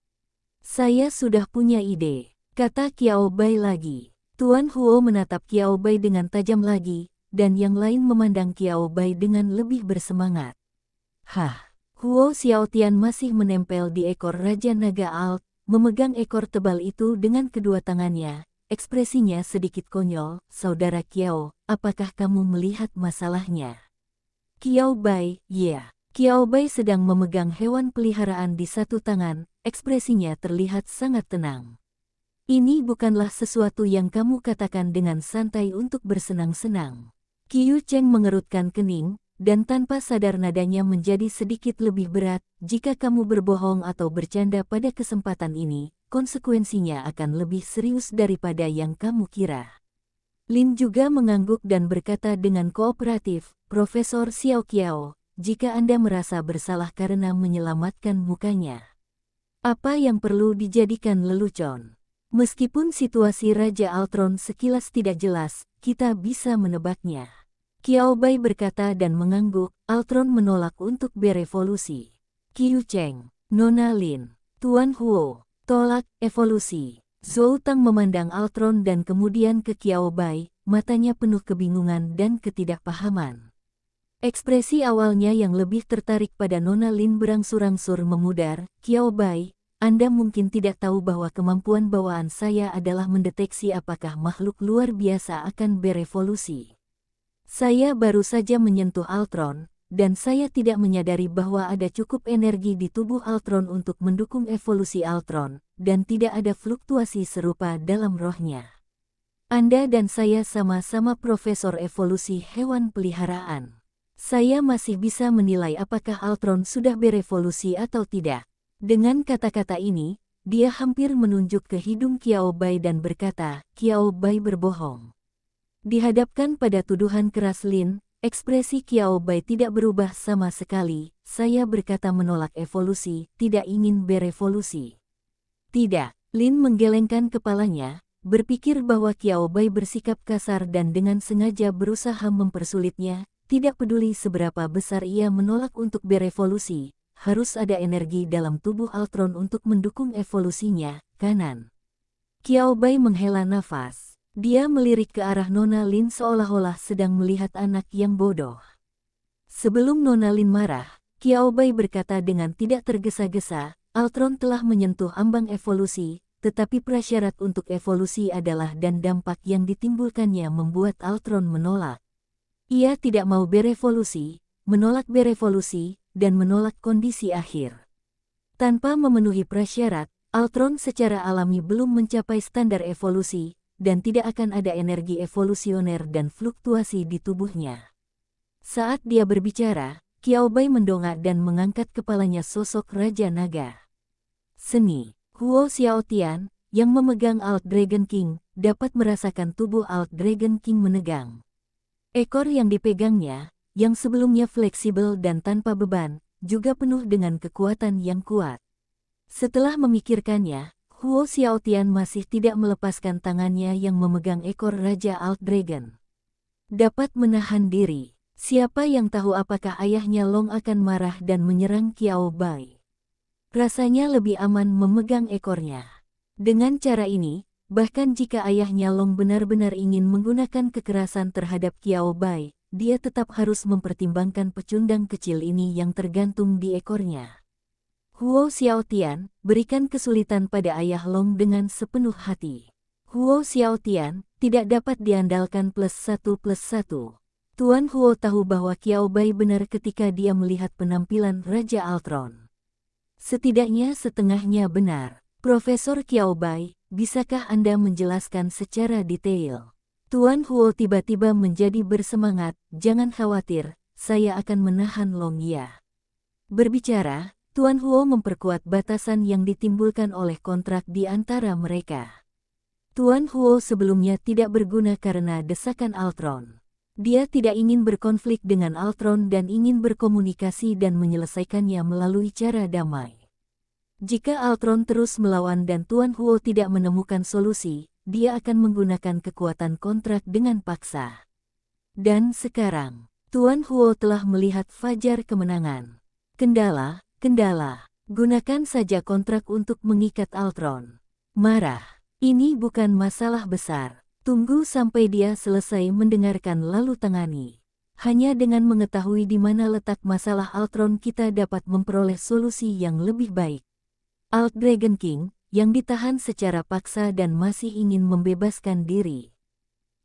"Saya sudah punya ide," kata Qiao Bai lagi. Tuan Huo menatap Qiao Bai dengan tajam lagi, dan yang lain memandang Qiao Bai dengan lebih bersemangat. Hah, Huo Xiaotian masih menempel di ekor Raja Naga Alt, memegang ekor tebal itu dengan kedua tangannya, ekspresinya sedikit konyol. "Saudara Qiao, apakah kamu melihat masalahnya?" Qiao Bai, ya. Qiao Bai sedang memegang hewan peliharaan di satu tangan, ekspresinya terlihat sangat tenang. "Ini bukanlah sesuatu yang kamu katakan dengan santai untuk bersenang-senang." Qiu Cheng mengerutkan kening, dan tanpa sadar nadanya menjadi sedikit lebih berat. "Jika kamu berbohong atau bercanda pada kesempatan ini, konsekuensinya akan lebih serius daripada yang kamu kira." Lin juga mengangguk dan berkata dengan kooperatif, "Profesor Xiao Qiao, jika Anda merasa bersalah karena menyelamatkan mukanya, apa yang perlu dijadikan lelucon? Meskipun situasi Raja Altron sekilas tidak jelas, kita bisa menebaknya." Qiao Bai berkata dan mengangguk. "Altron menolak untuk berevolusi." Qiu Cheng, Nona Lin, Tuan Huo, tolak evolusi. Zhou Tang memandang Altron dan kemudian ke Qiao Bai, matanya penuh kebingungan dan ketidakpahaman. Ekspresi awalnya yang lebih tertarik pada Nona Lin berangsur-angsur memudar. "Qiao Bai, Anda mungkin tidak tahu bahwa kemampuan bawaan saya adalah mendeteksi apakah makhluk luar biasa akan berevolusi. Saya baru saja menyentuh Altron, dan saya tidak menyadari bahwa ada cukup energi di tubuh Altron untuk mendukung evolusi Altron, dan tidak ada fluktuasi serupa dalam rohnya. Anda dan saya sama-sama profesor evolusi hewan peliharaan. Saya masih bisa menilai apakah Altron sudah berevolusi atau tidak." Dengan kata-kata ini, dia hampir menunjuk ke hidung Qiao Bai dan berkata, "Qiao Bai berbohong." Dihadapkan pada tuduhan keras Lin, ekspresi Qiao Bai tidak berubah sama sekali. "Saya berkata menolak evolusi, tidak ingin berevolusi." "Tidak." Lin menggelengkan kepalanya, berpikir bahwa Qiao Bai bersikap kasar dan dengan sengaja berusaha mempersulitnya. Tidak peduli seberapa besar ia menolak untuk berevolusi, harus ada energi dalam tubuh Altron untuk mendukung evolusinya, kanan. Qiao Bai menghela nafas. Dia melirik ke arah Nona Lin seolah-olah sedang melihat anak yang bodoh. Sebelum Nona Lin marah, Qiao Bai berkata dengan tidak tergesa-gesa, "Altron telah menyentuh ambang evolusi, tetapi prasyarat untuk evolusi adalah dan dampak yang ditimbulkannya membuat Altron menolak. Ia tidak mau berevolusi, menolak berevolusi, dan menolak kondisi akhir. Tanpa memenuhi prasyarat, Altron secara alami belum mencapai standar evolusi, dan tidak akan ada energi evolusioner dan fluktuasi di tubuhnya. Saat dia berbicara, Qiao Bai mendongak dan mengangkat kepalanya sosok Raja Naga. Seni, Huo Xiaotian, yang memegang Alt Dragon King, dapat merasakan tubuh Alt Dragon King menegang. Ekor yang dipegangnya, yang sebelumnya fleksibel dan tanpa beban, juga penuh dengan kekuatan yang kuat. Setelah memikirkannya, Huo Xiaotian masih tidak melepaskan tangannya yang memegang ekor Raja Alt Dragon. Dapat menahan diri. Siapa yang tahu apakah ayahnya Long akan marah dan menyerang Qiao Bai. Rasanya lebih aman memegang ekornya. Dengan cara ini, bahkan jika ayahnya Long benar-benar ingin menggunakan kekerasan terhadap Qiao Bai, dia tetap harus mempertimbangkan pecundang kecil ini yang tergantung di ekornya. Huo Xiaotian, berikan kesulitan pada ayah Long dengan sepenuh hati. Huo Xiaotian, tidak dapat diandalkan +1+1. Tuan Huo tahu bahwa Qiao Bai benar ketika dia melihat penampilan Raja Altron. Setidaknya setengahnya benar. Profesor Qiao Bai, bisakah Anda menjelaskan secara detail? Tuan Huo tiba-tiba menjadi bersemangat, jangan khawatir, saya akan menahan Long ya. Berbicara, Tuan Huo memperkuat batasan yang ditimbulkan oleh kontrak di antara mereka. Tuan Huo sebelumnya tidak berguna karena desakan Altron. Dia tidak ingin berkonflik dengan Altron dan ingin berkomunikasi dan menyelesaikannya melalui cara damai. Jika Altron terus melawan dan Tuan Huo tidak menemukan solusi, dia akan menggunakan kekuatan kontrak dengan paksa. Dan sekarang, Tuan Huo telah melihat fajar kemenangan. Kendala, gunakan saja kontrak untuk mengikat Altron. Marah, ini bukan masalah besar. Tunggu sampai dia selesai mendengarkan lalu tangani. Hanya dengan mengetahui di mana letak masalah Altron kita dapat memperoleh solusi yang lebih baik. Alt Dragon King, yang ditahan secara paksa dan masih ingin membebaskan diri.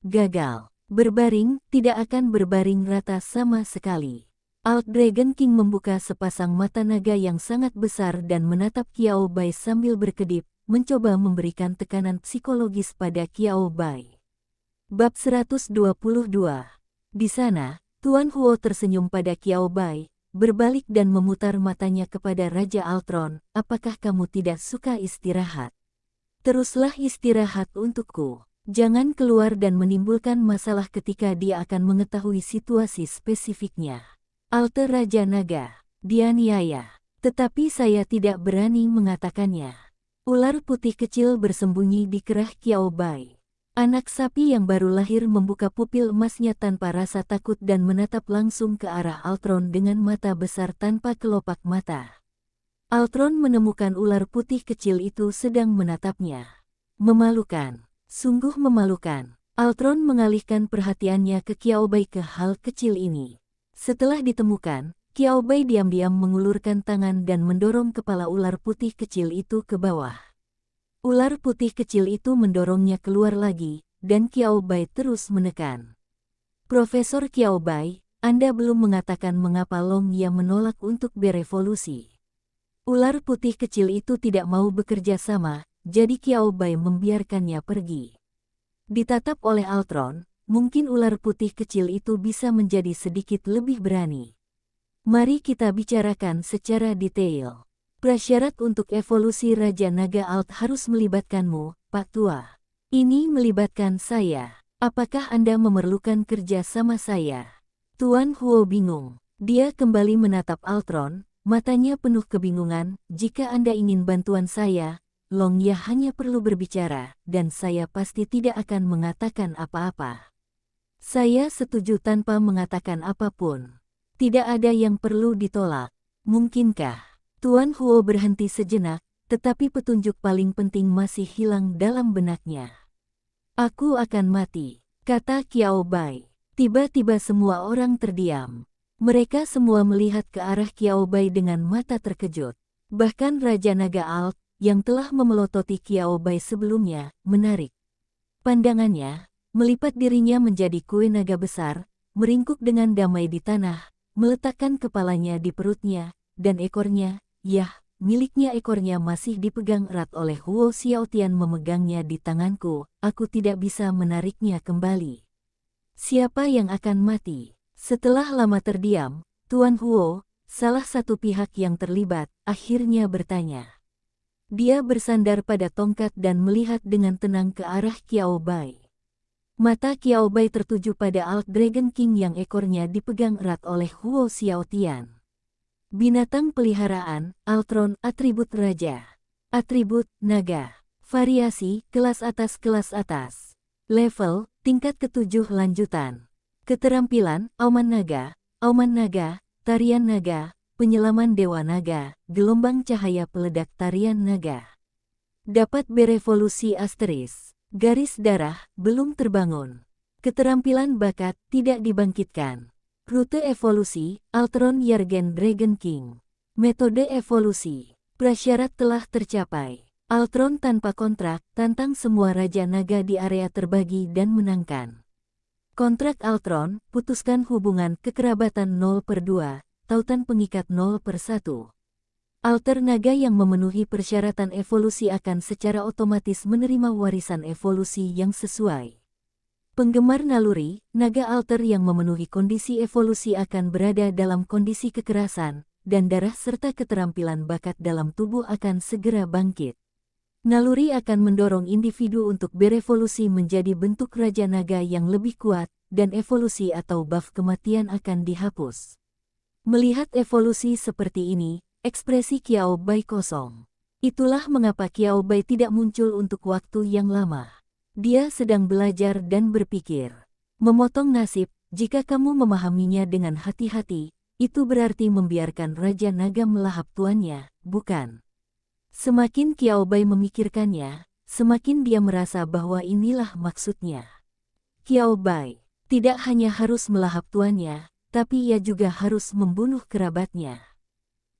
Gagal. Berbaring, tidak akan berbaring rata sama sekali. Alt Dragon King membuka sepasang mata naga yang sangat besar dan menatap Qiao Bai sambil berkedip, mencoba memberikan tekanan psikologis pada Qiao Bai. Bab 122. Di sana, Tuan Huo tersenyum pada Qiao Bai, berbalik dan memutar matanya kepada Raja Altron, apakah kamu tidak suka istirahat? Teruslah istirahat untukku. Jangan keluar dan menimbulkan masalah ketika dia akan mengetahui situasi spesifiknya. Alter Raja Naga, dianiaya. Tetapi saya tidak berani mengatakannya. Ular putih kecil bersembunyi di kerah Qiao Bai. Anak sapi yang baru lahir membuka pupil emasnya tanpa rasa takut dan menatap langsung ke arah Altron dengan mata besar tanpa kelopak mata. Altron menemukan ular putih kecil itu sedang menatapnya. Memalukan, sungguh memalukan. Altron mengalihkan perhatiannya ke Qiao Bai ke hal kecil ini. Setelah ditemukan, Qiao Bai diam-diam mengulurkan tangan dan mendorong kepala ular putih kecil itu ke bawah. Ular putih kecil itu mendorongnya keluar lagi, dan Qiao Bai terus menekan. Profesor Qiao Bai, Anda belum mengatakan mengapa Long Ya menolak untuk berevolusi. Ular putih kecil itu tidak mau bekerja sama, jadi Qiao Bai membiarkannya pergi. Ditatap oleh Altron, mungkin ular putih kecil itu bisa menjadi sedikit lebih berani. Mari kita bicarakan secara detail. Prasyarat untuk evolusi Raja Naga Alt harus melibatkanmu, Pak Tua. Ini melibatkan saya. Apakah Anda memerlukan kerja sama saya? Tuan Huo bingung. Dia kembali menatap Altron, matanya penuh kebingungan. Jika Anda ingin bantuan saya, Long Ya hanya perlu berbicara, dan saya pasti tidak akan mengatakan apa-apa. Saya setuju tanpa mengatakan apapun. Tidak ada yang perlu ditolak. Mungkinkah? Tuan Huo berhenti sejenak, tetapi petunjuk paling penting masih hilang dalam benaknya. Aku akan mati, kata Qiao Bai. Tiba-tiba semua orang terdiam. Mereka semua melihat ke arah Qiao Bai dengan mata terkejut. Bahkan Raja Naga Alt, yang telah memelototi Qiao Bai sebelumnya, menarik pandangannya, melipat dirinya menjadi kue naga besar, meringkuk dengan damai di tanah, meletakkan kepalanya di perutnya, dan ekornya, yah, miliknya ekornya masih dipegang erat oleh Huo Xiaotian memegangnya di tanganku, aku tidak bisa menariknya kembali. Siapa yang akan mati? Setelah lama terdiam, Tuan Huo, salah satu pihak yang terlibat, akhirnya bertanya. Dia bersandar pada tongkat dan melihat dengan tenang ke arah Qiao Bai. Mata Qiao Bai tertuju pada Alt Dragon King yang ekornya dipegang erat oleh Huo Xiaotian. Binatang peliharaan, Altron, atribut raja. Atribut, naga. Variasi, kelas atas. Level, tingkat ke-7 lanjutan. Keterampilan, auman naga, tarian naga, penyelaman dewa naga, gelombang cahaya peledak tarian naga. Dapat berevolusi asteris. Garis darah, belum terbangun. Keterampilan bakat, tidak dibangkitkan. Rute evolusi, Altron Yargen Dragon King. Metode evolusi. Prasyarat telah tercapai. Altron tanpa kontrak, tantang semua Raja Naga di area terbagi dan menangkan. Kontrak Altron, putuskan hubungan kekerabatan 0/2. Tautan pengikat 0/1. Alter naga yang memenuhi persyaratan evolusi akan secara otomatis menerima warisan evolusi yang sesuai. Penggemar naluri, naga alter yang memenuhi kondisi evolusi akan berada dalam kondisi kekerasan, dan darah serta keterampilan bakat dalam tubuh akan segera bangkit. Naluri akan mendorong individu untuk berevolusi menjadi bentuk Raja Naga yang lebih kuat, dan evolusi atau buff kematian akan dihapus. Melihat evolusi seperti ini, ekspresi Qiao Bai kosong. Itulah mengapa Qiao Bai tidak muncul untuk waktu yang lama. Dia sedang belajar dan berpikir. Memotong nasib, jika kamu memahaminya dengan hati-hati, itu berarti membiarkan Raja Naga melahap tuannya, bukan? Semakin Qiao Bai memikirkannya, semakin dia merasa bahwa inilah maksudnya. Qiao Bai tidak hanya harus melahap tuannya, tapi ia juga harus membunuh kerabatnya.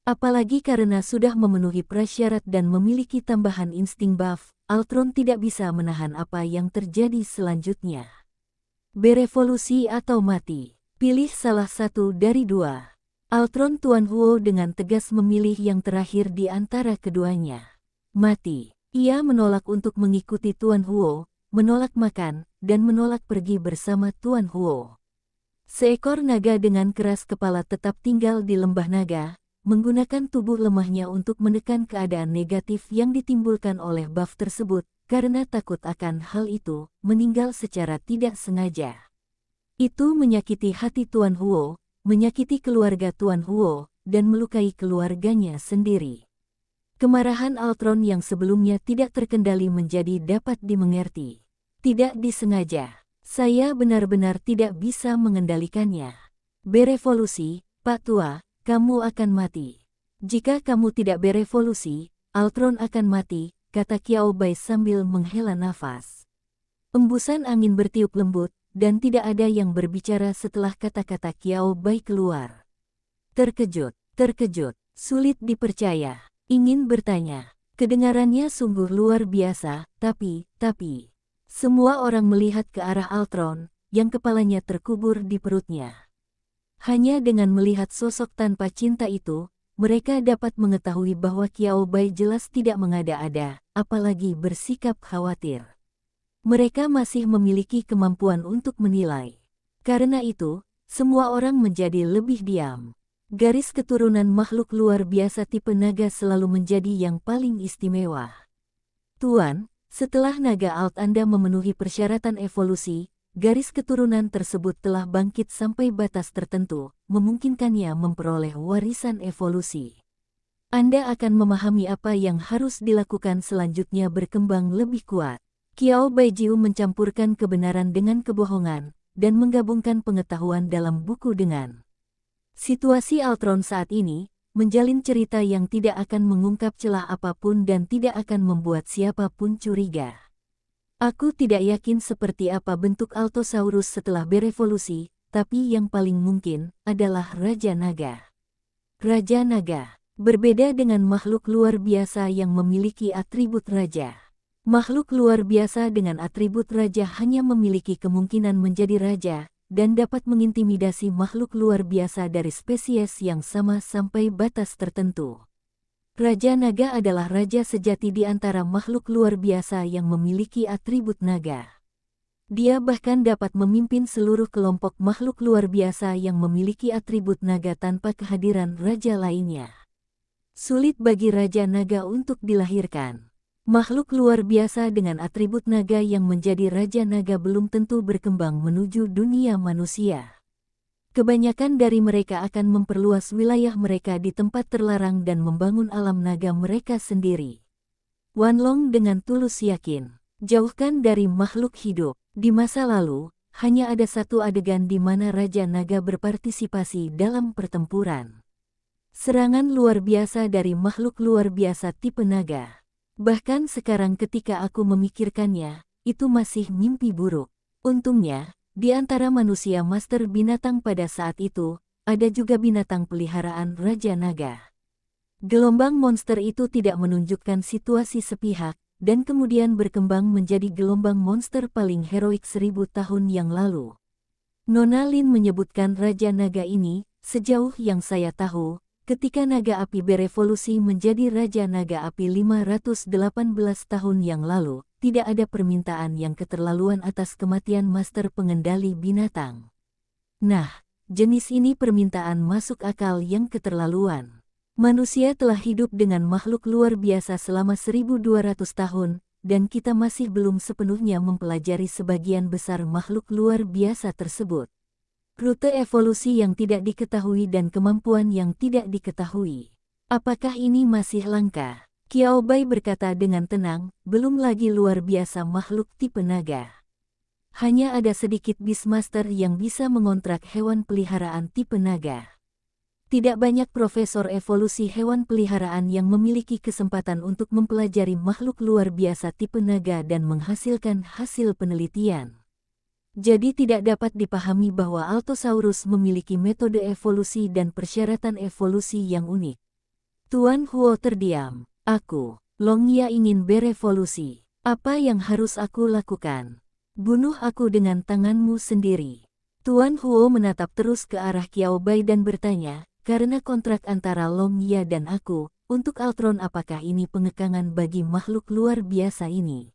Apalagi karena sudah memenuhi prasyarat dan memiliki tambahan insting buff, Altron tidak bisa menahan apa yang terjadi selanjutnya. Berevolusi atau mati, pilih salah satu dari dua. Altron Tuan Huo dengan tegas memilih yang terakhir di antara keduanya. Mati. Ia menolak untuk mengikuti Tuan Huo, menolak makan, dan menolak pergi bersama Tuan Huo. Seekor naga dengan keras kepala tetap tinggal di lembah naga, menggunakan tubuh lemahnya untuk menekan keadaan negatif yang ditimbulkan oleh buff tersebut, karena takut akan hal itu, meninggal secara tidak sengaja. Itu menyakiti hati Tuan Huo, menyakiti keluarga Tuan Huo, dan melukai keluarganya sendiri. Kemarahan Altron yang sebelumnya tidak terkendali menjadi dapat dimengerti. Tidak disengaja. Saya benar-benar tidak bisa mengendalikannya. Berevolusi, Pak Tua, kamu akan mati. Jika kamu tidak berevolusi, Altron akan mati, kata Qiao Bai sambil menghela nafas. Embusan angin bertiup lembut, dan tidak ada yang berbicara setelah kata-kata Qiao Bai keluar. Terkejut, sulit dipercaya, ingin bertanya. Kedengarannya sungguh luar biasa, tapi... Semua orang melihat ke arah Altron, yang kepalanya terkubur di perutnya. Hanya dengan melihat sosok tanpa cinta itu, mereka dapat mengetahui bahwa Qiao Bai jelas tidak mengada-ada, apalagi bersikap khawatir. Mereka masih memiliki kemampuan untuk menilai. Karena itu, semua orang menjadi lebih diam. Garis keturunan makhluk luar biasa tipe naga selalu menjadi yang paling istimewa. Tuan, setelah naga alt Anda memenuhi persyaratan evolusi, garis keturunan tersebut telah bangkit sampai batas tertentu, memungkinkannya memperoleh warisan evolusi. Anda akan memahami apa yang harus dilakukan selanjutnya berkembang lebih kuat. Qiao Baijiu mencampurkan kebenaran dengan kebohongan, dan menggabungkan pengetahuan dalam buku dengan situasi Altron saat ini, menjalin cerita yang tidak akan mengungkap celah apapun dan tidak akan membuat siapapun curiga. Aku tidak yakin seperti apa bentuk Altosaurus setelah berevolusi, tapi yang paling mungkin adalah Raja Naga. Raja Naga berbeda dengan makhluk luar biasa yang memiliki atribut raja. Makhluk luar biasa dengan atribut raja hanya memiliki kemungkinan menjadi raja, dan dapat mengintimidasi makhluk luar biasa dari spesies yang sama sampai batas tertentu. Raja Naga adalah raja sejati di antara makhluk luar biasa yang memiliki atribut naga. Dia bahkan dapat memimpin seluruh kelompok makhluk luar biasa yang memiliki atribut naga tanpa kehadiran raja lainnya. Sulit bagi Raja Naga untuk dilahirkan. Makhluk luar biasa dengan atribut naga yang menjadi Raja Naga belum tentu berkembang menuju dunia manusia. Kebanyakan dari mereka akan memperluas wilayah mereka di tempat terlarang dan membangun alam naga mereka sendiri. Wanlong dengan tulus yakin, jauhkan dari makhluk hidup. Di masa lalu, hanya ada satu adegan di mana Raja Naga berpartisipasi dalam pertempuran. Serangan luar biasa dari makhluk luar biasa tipe naga. Bahkan sekarang ketika aku memikirkannya, itu masih mimpi buruk. Untungnya, di antara manusia master binatang pada saat itu, ada juga binatang peliharaan Raja Naga. Gelombang monster itu tidak menunjukkan situasi sepihak, dan kemudian berkembang menjadi gelombang monster paling heroik 1000 tahun yang lalu. Nona Lin menyebutkan Raja Naga ini, sejauh yang saya tahu, ketika naga api berevolusi menjadi Raja Naga Api 518 tahun yang lalu, tidak ada permintaan yang keterlaluan atas kematian master pengendali binatang. Nah, jenis ini permintaan masuk akal yang keterlaluan. Manusia telah hidup dengan makhluk luar biasa selama 1200 tahun, dan kita masih belum sepenuhnya mempelajari sebagian besar makhluk luar biasa tersebut. Rute evolusi yang tidak diketahui dan kemampuan yang tidak diketahui. Apakah ini masih langka? Qiao Bai berkata dengan tenang, belum lagi luar biasa makhluk tipe naga. Hanya ada sedikit Beastmaster yang bisa mengontrak hewan peliharaan tipe naga. Tidak banyak profesor evolusi hewan peliharaan yang memiliki kesempatan untuk mempelajari makhluk luar biasa tipe naga dan menghasilkan hasil penelitian. Jadi tidak dapat dipahami bahwa Altosaurus memiliki metode evolusi dan persyaratan evolusi yang unik. Tuan Huo terdiam. Aku, Longya ingin berevolusi. Apa yang harus aku lakukan? Bunuh aku dengan tanganmu sendiri. Tuan Huo menatap terus ke arah Qiao Bai dan bertanya, karena kontrak antara Longya dan aku, untuk Altron apakah ini pengekangan bagi makhluk luar biasa ini?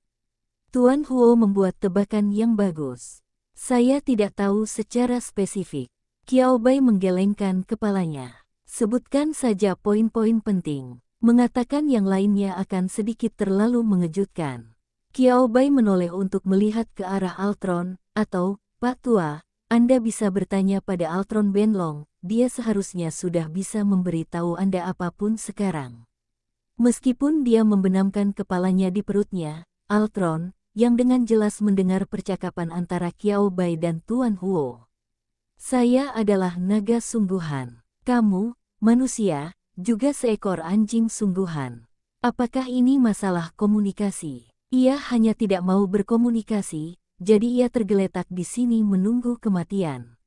Tuan Huo membuat tebakan yang bagus. Saya tidak tahu secara spesifik. Qiao Bai menggelengkan kepalanya. Sebutkan saja poin-poin penting. Mengatakan yang lainnya akan sedikit terlalu mengejutkan. Qiao Bai menoleh untuk melihat ke arah Altron, atau, Pak Tua, Anda bisa bertanya pada Altron Benlong, dia seharusnya sudah bisa memberitahu Anda apapun sekarang. Meskipun dia membenamkan kepalanya di perutnya, Altron, yang dengan jelas mendengar percakapan antara Qiao Bai dan Tuan Huo. Saya adalah naga sungguhan. Kamu, manusia, juga seekor anjing sungguhan. Apakah ini masalah komunikasi? Ia hanya tidak mau berkomunikasi, jadi ia tergeletak di sini menunggu kematian.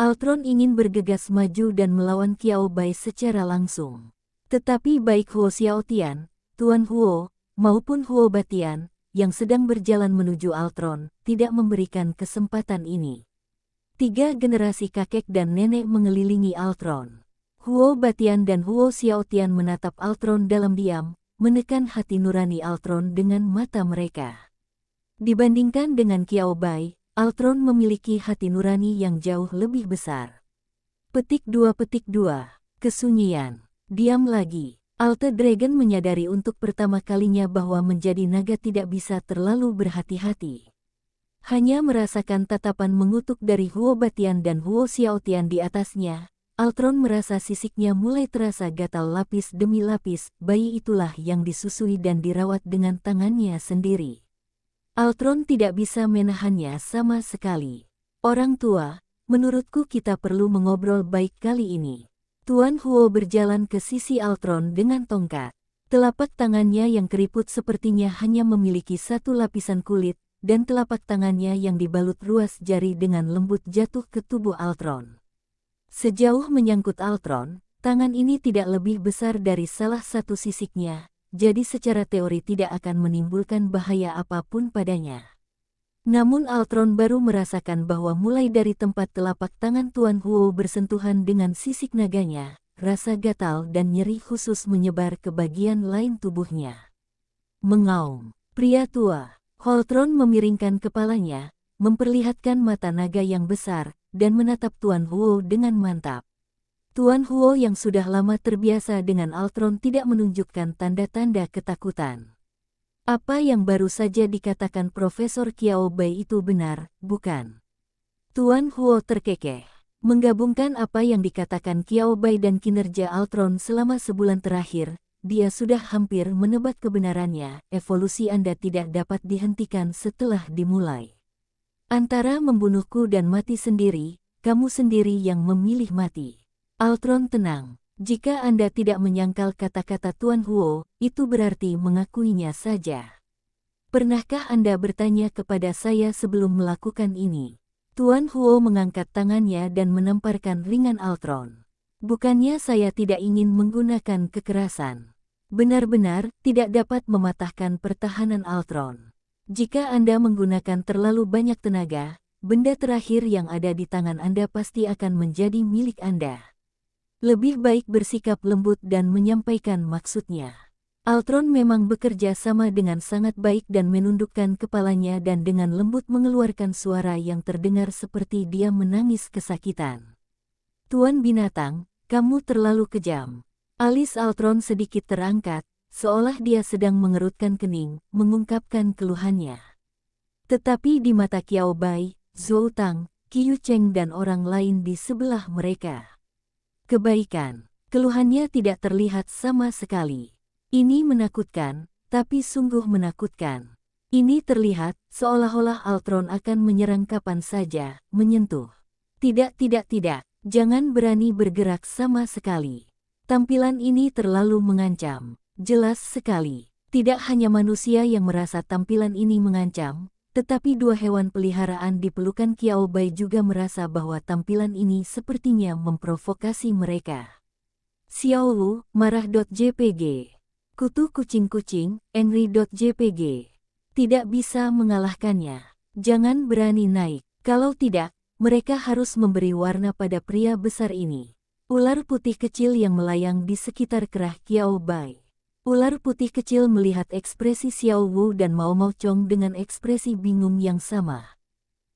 Altron ingin bergegas maju dan melawan Qiao Bai secara langsung. Tetapi baik Huo Xiaotian, Tuan Huo, maupun Huo Batian, yang sedang berjalan menuju Altron, tidak memberikan kesempatan ini. 3 generasi kakek dan nenek mengelilingi Altron. Huo Batian dan Huo Xiaotian menatap Altron dalam diam, menekan hati nurani Altron dengan mata mereka. Dibandingkan dengan Qiao Bai, Altron memiliki hati nurani yang jauh lebih besar. Petik 2. Kesunyian. Diam lagi. Alte Dragon menyadari untuk pertama kalinya bahwa menjadi naga tidak bisa terlalu berhati-hati. Hanya merasakan tatapan mengutuk dari Huo Batian dan Huo Xiaotian di atasnya, Altron merasa sisiknya mulai terasa gatal lapis demi lapis. Bayi itulah yang disusui dan dirawat dengan tangannya sendiri. Altron tidak bisa menahannya sama sekali. Orang tua, menurutku kita perlu mengobrol baik kali ini. Tuan Huo berjalan ke sisi Altron dengan tongkat. Telapak tangannya yang keriput sepertinya hanya memiliki satu lapisan kulit, dan telapak tangannya yang dibalut ruas jari dengan lembut jatuh ke tubuh Altron. Sejauh menyangkut Altron, tangan ini tidak lebih besar dari salah satu sisiknya, jadi secara teori tidak akan menimbulkan bahaya apapun padanya. Namun Altron baru merasakan bahwa mulai dari tempat telapak tangan Tuan Huo bersentuhan dengan sisik naganya, rasa gatal dan nyeri khusus menyebar ke bagian lain tubuhnya. Mengaum, pria tua. Holtron memiringkan kepalanya, memperlihatkan mata naga yang besar, dan menatap Tuan Huo dengan mantap. Tuan Huo yang sudah lama terbiasa dengan Altron tidak menunjukkan tanda-tanda ketakutan. Apa yang baru saja dikatakan Profesor Qiao Bai itu benar, bukan? Tuan Huo terkekeh. Menggabungkan apa yang dikatakan Qiao Bai dan kinerja Altron selama sebulan terakhir, dia sudah hampir menebak kebenarannya. Evolusi Anda tidak dapat dihentikan setelah dimulai. Antara membunuhku dan mati sendiri, kamu sendiri yang memilih mati. Altron tenang. Jika Anda tidak menyangkal kata-kata Tuan Huo, itu berarti mengakuinya saja. Pernahkah Anda bertanya kepada saya sebelum melakukan ini? Tuan Huo mengangkat tangannya dan menamparkan ringan Altron. Bukannya saya tidak ingin menggunakan kekerasan. Benar-benar tidak dapat mematahkan pertahanan Altron. Jika Anda menggunakan terlalu banyak tenaga, benda terakhir yang ada di tangan Anda pasti akan menjadi milik Anda. Lebih baik bersikap lembut dan menyampaikan maksudnya. Altron memang bekerja sama dengan sangat baik dan menundukkan kepalanya dan dengan lembut mengeluarkan suara yang terdengar seperti dia menangis kesakitan. Tuan binatang, kamu terlalu kejam. Alis Altron sedikit terangkat, seolah dia sedang mengerutkan kening, mengungkapkan keluhannya. Tetapi di mata Qiao Bai, Zhou Tang, Qiu Cheng dan orang lain di sebelah mereka, kebaikan, keluhannya tidak terlihat sama sekali. Ini menakutkan, tapi sungguh menakutkan. Ini terlihat seolah-olah Altron akan menyerang kapan saja, menyentuh. Tidak, jangan berani bergerak sama sekali. Tampilan ini terlalu mengancam. Jelas sekali, tidak hanya manusia yang merasa tampilan ini mengancam, tetapi dua hewan peliharaan di pelukan Qiao Bai juga merasa bahwa tampilan ini sepertinya memprovokasi mereka. Xiao Wu, marah.jpg. Kutu kucing-kucing, angry.jpg. Tidak bisa mengalahkannya. Jangan berani naik. Kalau tidak, mereka harus memberi warna pada pria besar ini. Ular putih kecil yang melayang di sekitar kerah Qiao Bai. Ular putih kecil melihat ekspresi Xiao Wu dan Mao Mao Chong dengan ekspresi bingung yang sama.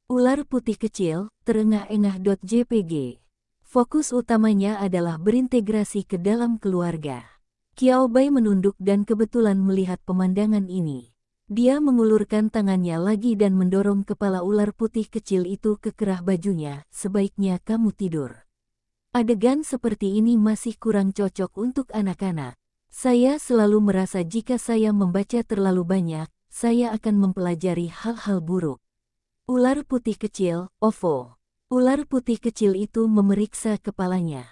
Ular putih kecil, terengah-engah.jpg. Fokus utamanya adalah berintegrasi ke dalam keluarga. Qiao Bai menunduk dan kebetulan melihat pemandangan ini. Dia mengulurkan tangannya lagi dan mendorong kepala ular putih kecil itu ke kerah bajunya. Sebaiknya kamu tidur. Adegan seperti ini masih kurang cocok untuk anak-anak. Saya selalu merasa jika saya membaca terlalu banyak, saya akan mempelajari hal-hal buruk. Ular putih kecil, Ovo. Ular putih kecil itu memeriksa kepalanya.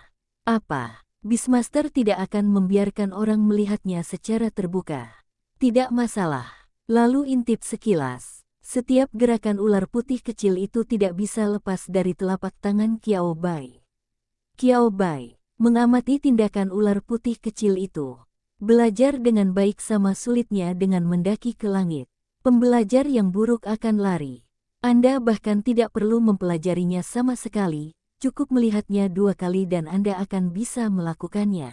Apa? Beastmaster tidak akan membiarkan orang melihatnya secara terbuka. Tidak masalah. Lalu intip sekilas. Setiap gerakan ular putih kecil itu tidak bisa lepas dari telapak tangan Qiao Bai. Qiao Bai mengamati tindakan ular putih kecil itu. Belajar dengan baik sama sulitnya dengan mendaki ke langit. Pembelajar yang buruk akan lari. Anda bahkan tidak perlu mempelajarinya sama sekali. Cukup melihatnya 2 kali dan Anda akan bisa melakukannya.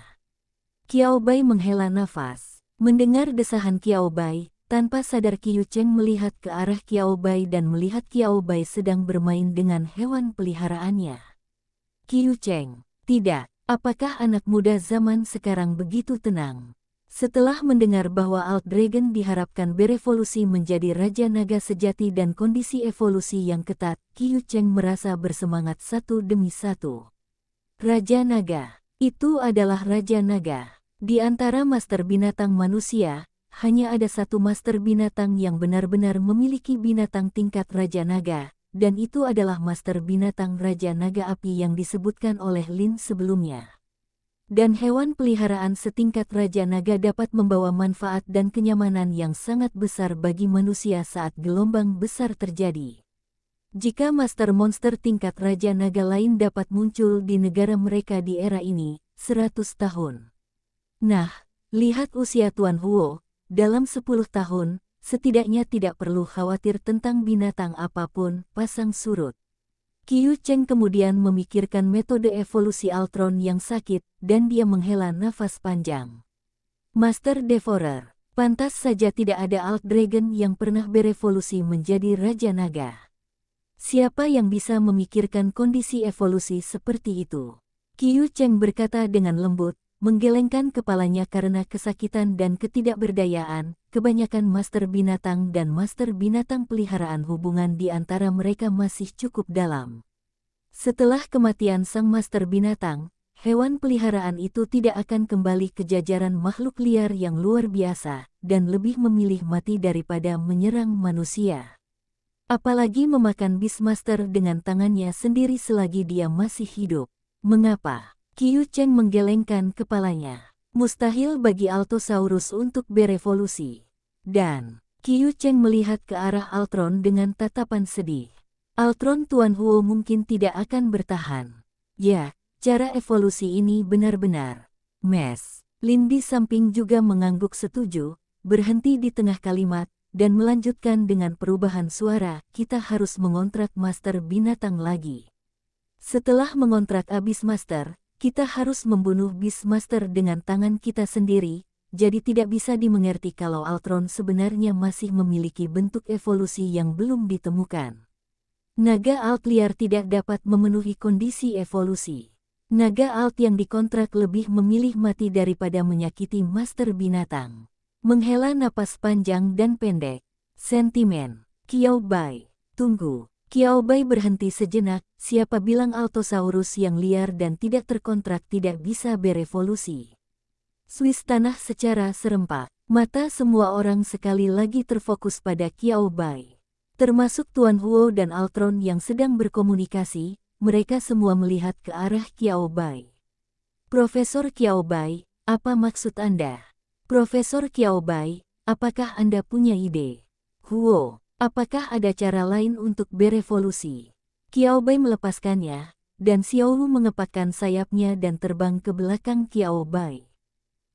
Qiao Bai menghela nafas. Mendengar desahan Qiao Bai, tanpa sadar Qiu Cheng melihat ke arah Qiao Bai dan melihat Qiao Bai sedang bermain dengan hewan peliharaannya. Qiu Cheng, tidak, apakah anak muda zaman sekarang begitu tenang? Setelah mendengar bahwa Alt Dragon diharapkan berevolusi menjadi Raja Naga sejati dan kondisi evolusi yang ketat, Qiu Cheng merasa bersemangat satu demi satu. Raja Naga, itu adalah Raja Naga. Di antara master binatang manusia, hanya ada satu master binatang yang benar-benar memiliki binatang tingkat Raja Naga, dan itu adalah master binatang Raja Naga Api yang disebutkan oleh Lin sebelumnya. Dan hewan peliharaan setingkat Raja Naga dapat membawa manfaat dan kenyamanan yang sangat besar bagi manusia saat gelombang besar terjadi. Jika master monster tingkat Raja Naga lain dapat muncul di negara mereka di era ini, 100 tahun. Nah, lihat usia Tuan Huo, dalam 10 tahun, setidaknya tidak perlu khawatir tentang binatang apapun, pasang surut. Qiu Cheng kemudian memikirkan metode evolusi Altron yang sakit, dan dia menghela nafas panjang. Master Devourer, pantas saja tidak ada Alt Dragon yang pernah berevolusi menjadi Raja Naga. Siapa yang bisa memikirkan kondisi evolusi seperti itu? Qiu Cheng berkata dengan lembut, menggelengkan kepalanya karena kesakitan dan ketidakberdayaan. Kebanyakan master binatang dan master binatang peliharaan hubungan di antara mereka masih cukup dalam. Setelah kematian sang master binatang, hewan peliharaan itu tidak akan kembali ke jajaran makhluk liar yang luar biasa, dan lebih memilih mati daripada menyerang manusia. Apalagi memakan Beastmaster dengan tangannya sendiri selagi dia masih hidup. Mengapa? Qiu Cheng menggelengkan kepalanya. Mustahil bagi Altosaurus untuk berevolusi. Dan Qiu Cheng melihat ke arah Altron dengan tatapan sedih. Altron Tuan Huo mungkin tidak akan bertahan. Ya, cara evolusi ini benar-benar mes. Lin di samping juga mengangguk setuju, berhenti di tengah kalimat, dan melanjutkan dengan perubahan suara, kita harus mengontrak Master Binatang lagi. Setelah mengontrak Beastmaster, kita harus membunuh Beastmaster dengan tangan kita sendiri, jadi tidak bisa dimengerti kalau Altron sebenarnya masih memiliki bentuk evolusi yang belum ditemukan. Naga Alt liar tidak dapat memenuhi kondisi evolusi. Naga Alt yang dikontrak lebih memilih mati daripada menyakiti Master Binatang. Menghela napas panjang dan pendek. Sentimen. Qiao Bai. Tunggu. Qiao Bai berhenti sejenak, siapa bilang Altosaurus yang liar dan tidak terkontrak tidak bisa berevolusi. Swiss tanah secara serempak. Mata semua orang sekali lagi terfokus pada Qiao Bai. Termasuk Tuan Huo dan Altron yang sedang berkomunikasi, mereka semua melihat ke arah Qiao Bai. Profesor Qiao Bai, apa maksud Anda? Profesor Qiao Bai, apakah Anda punya ide? Huo. Apakah ada cara lain untuk berevolusi? Qiao Bai melepaskannya, dan Xiao Wu mengepakkan sayapnya dan terbang ke belakang Qiao Bai.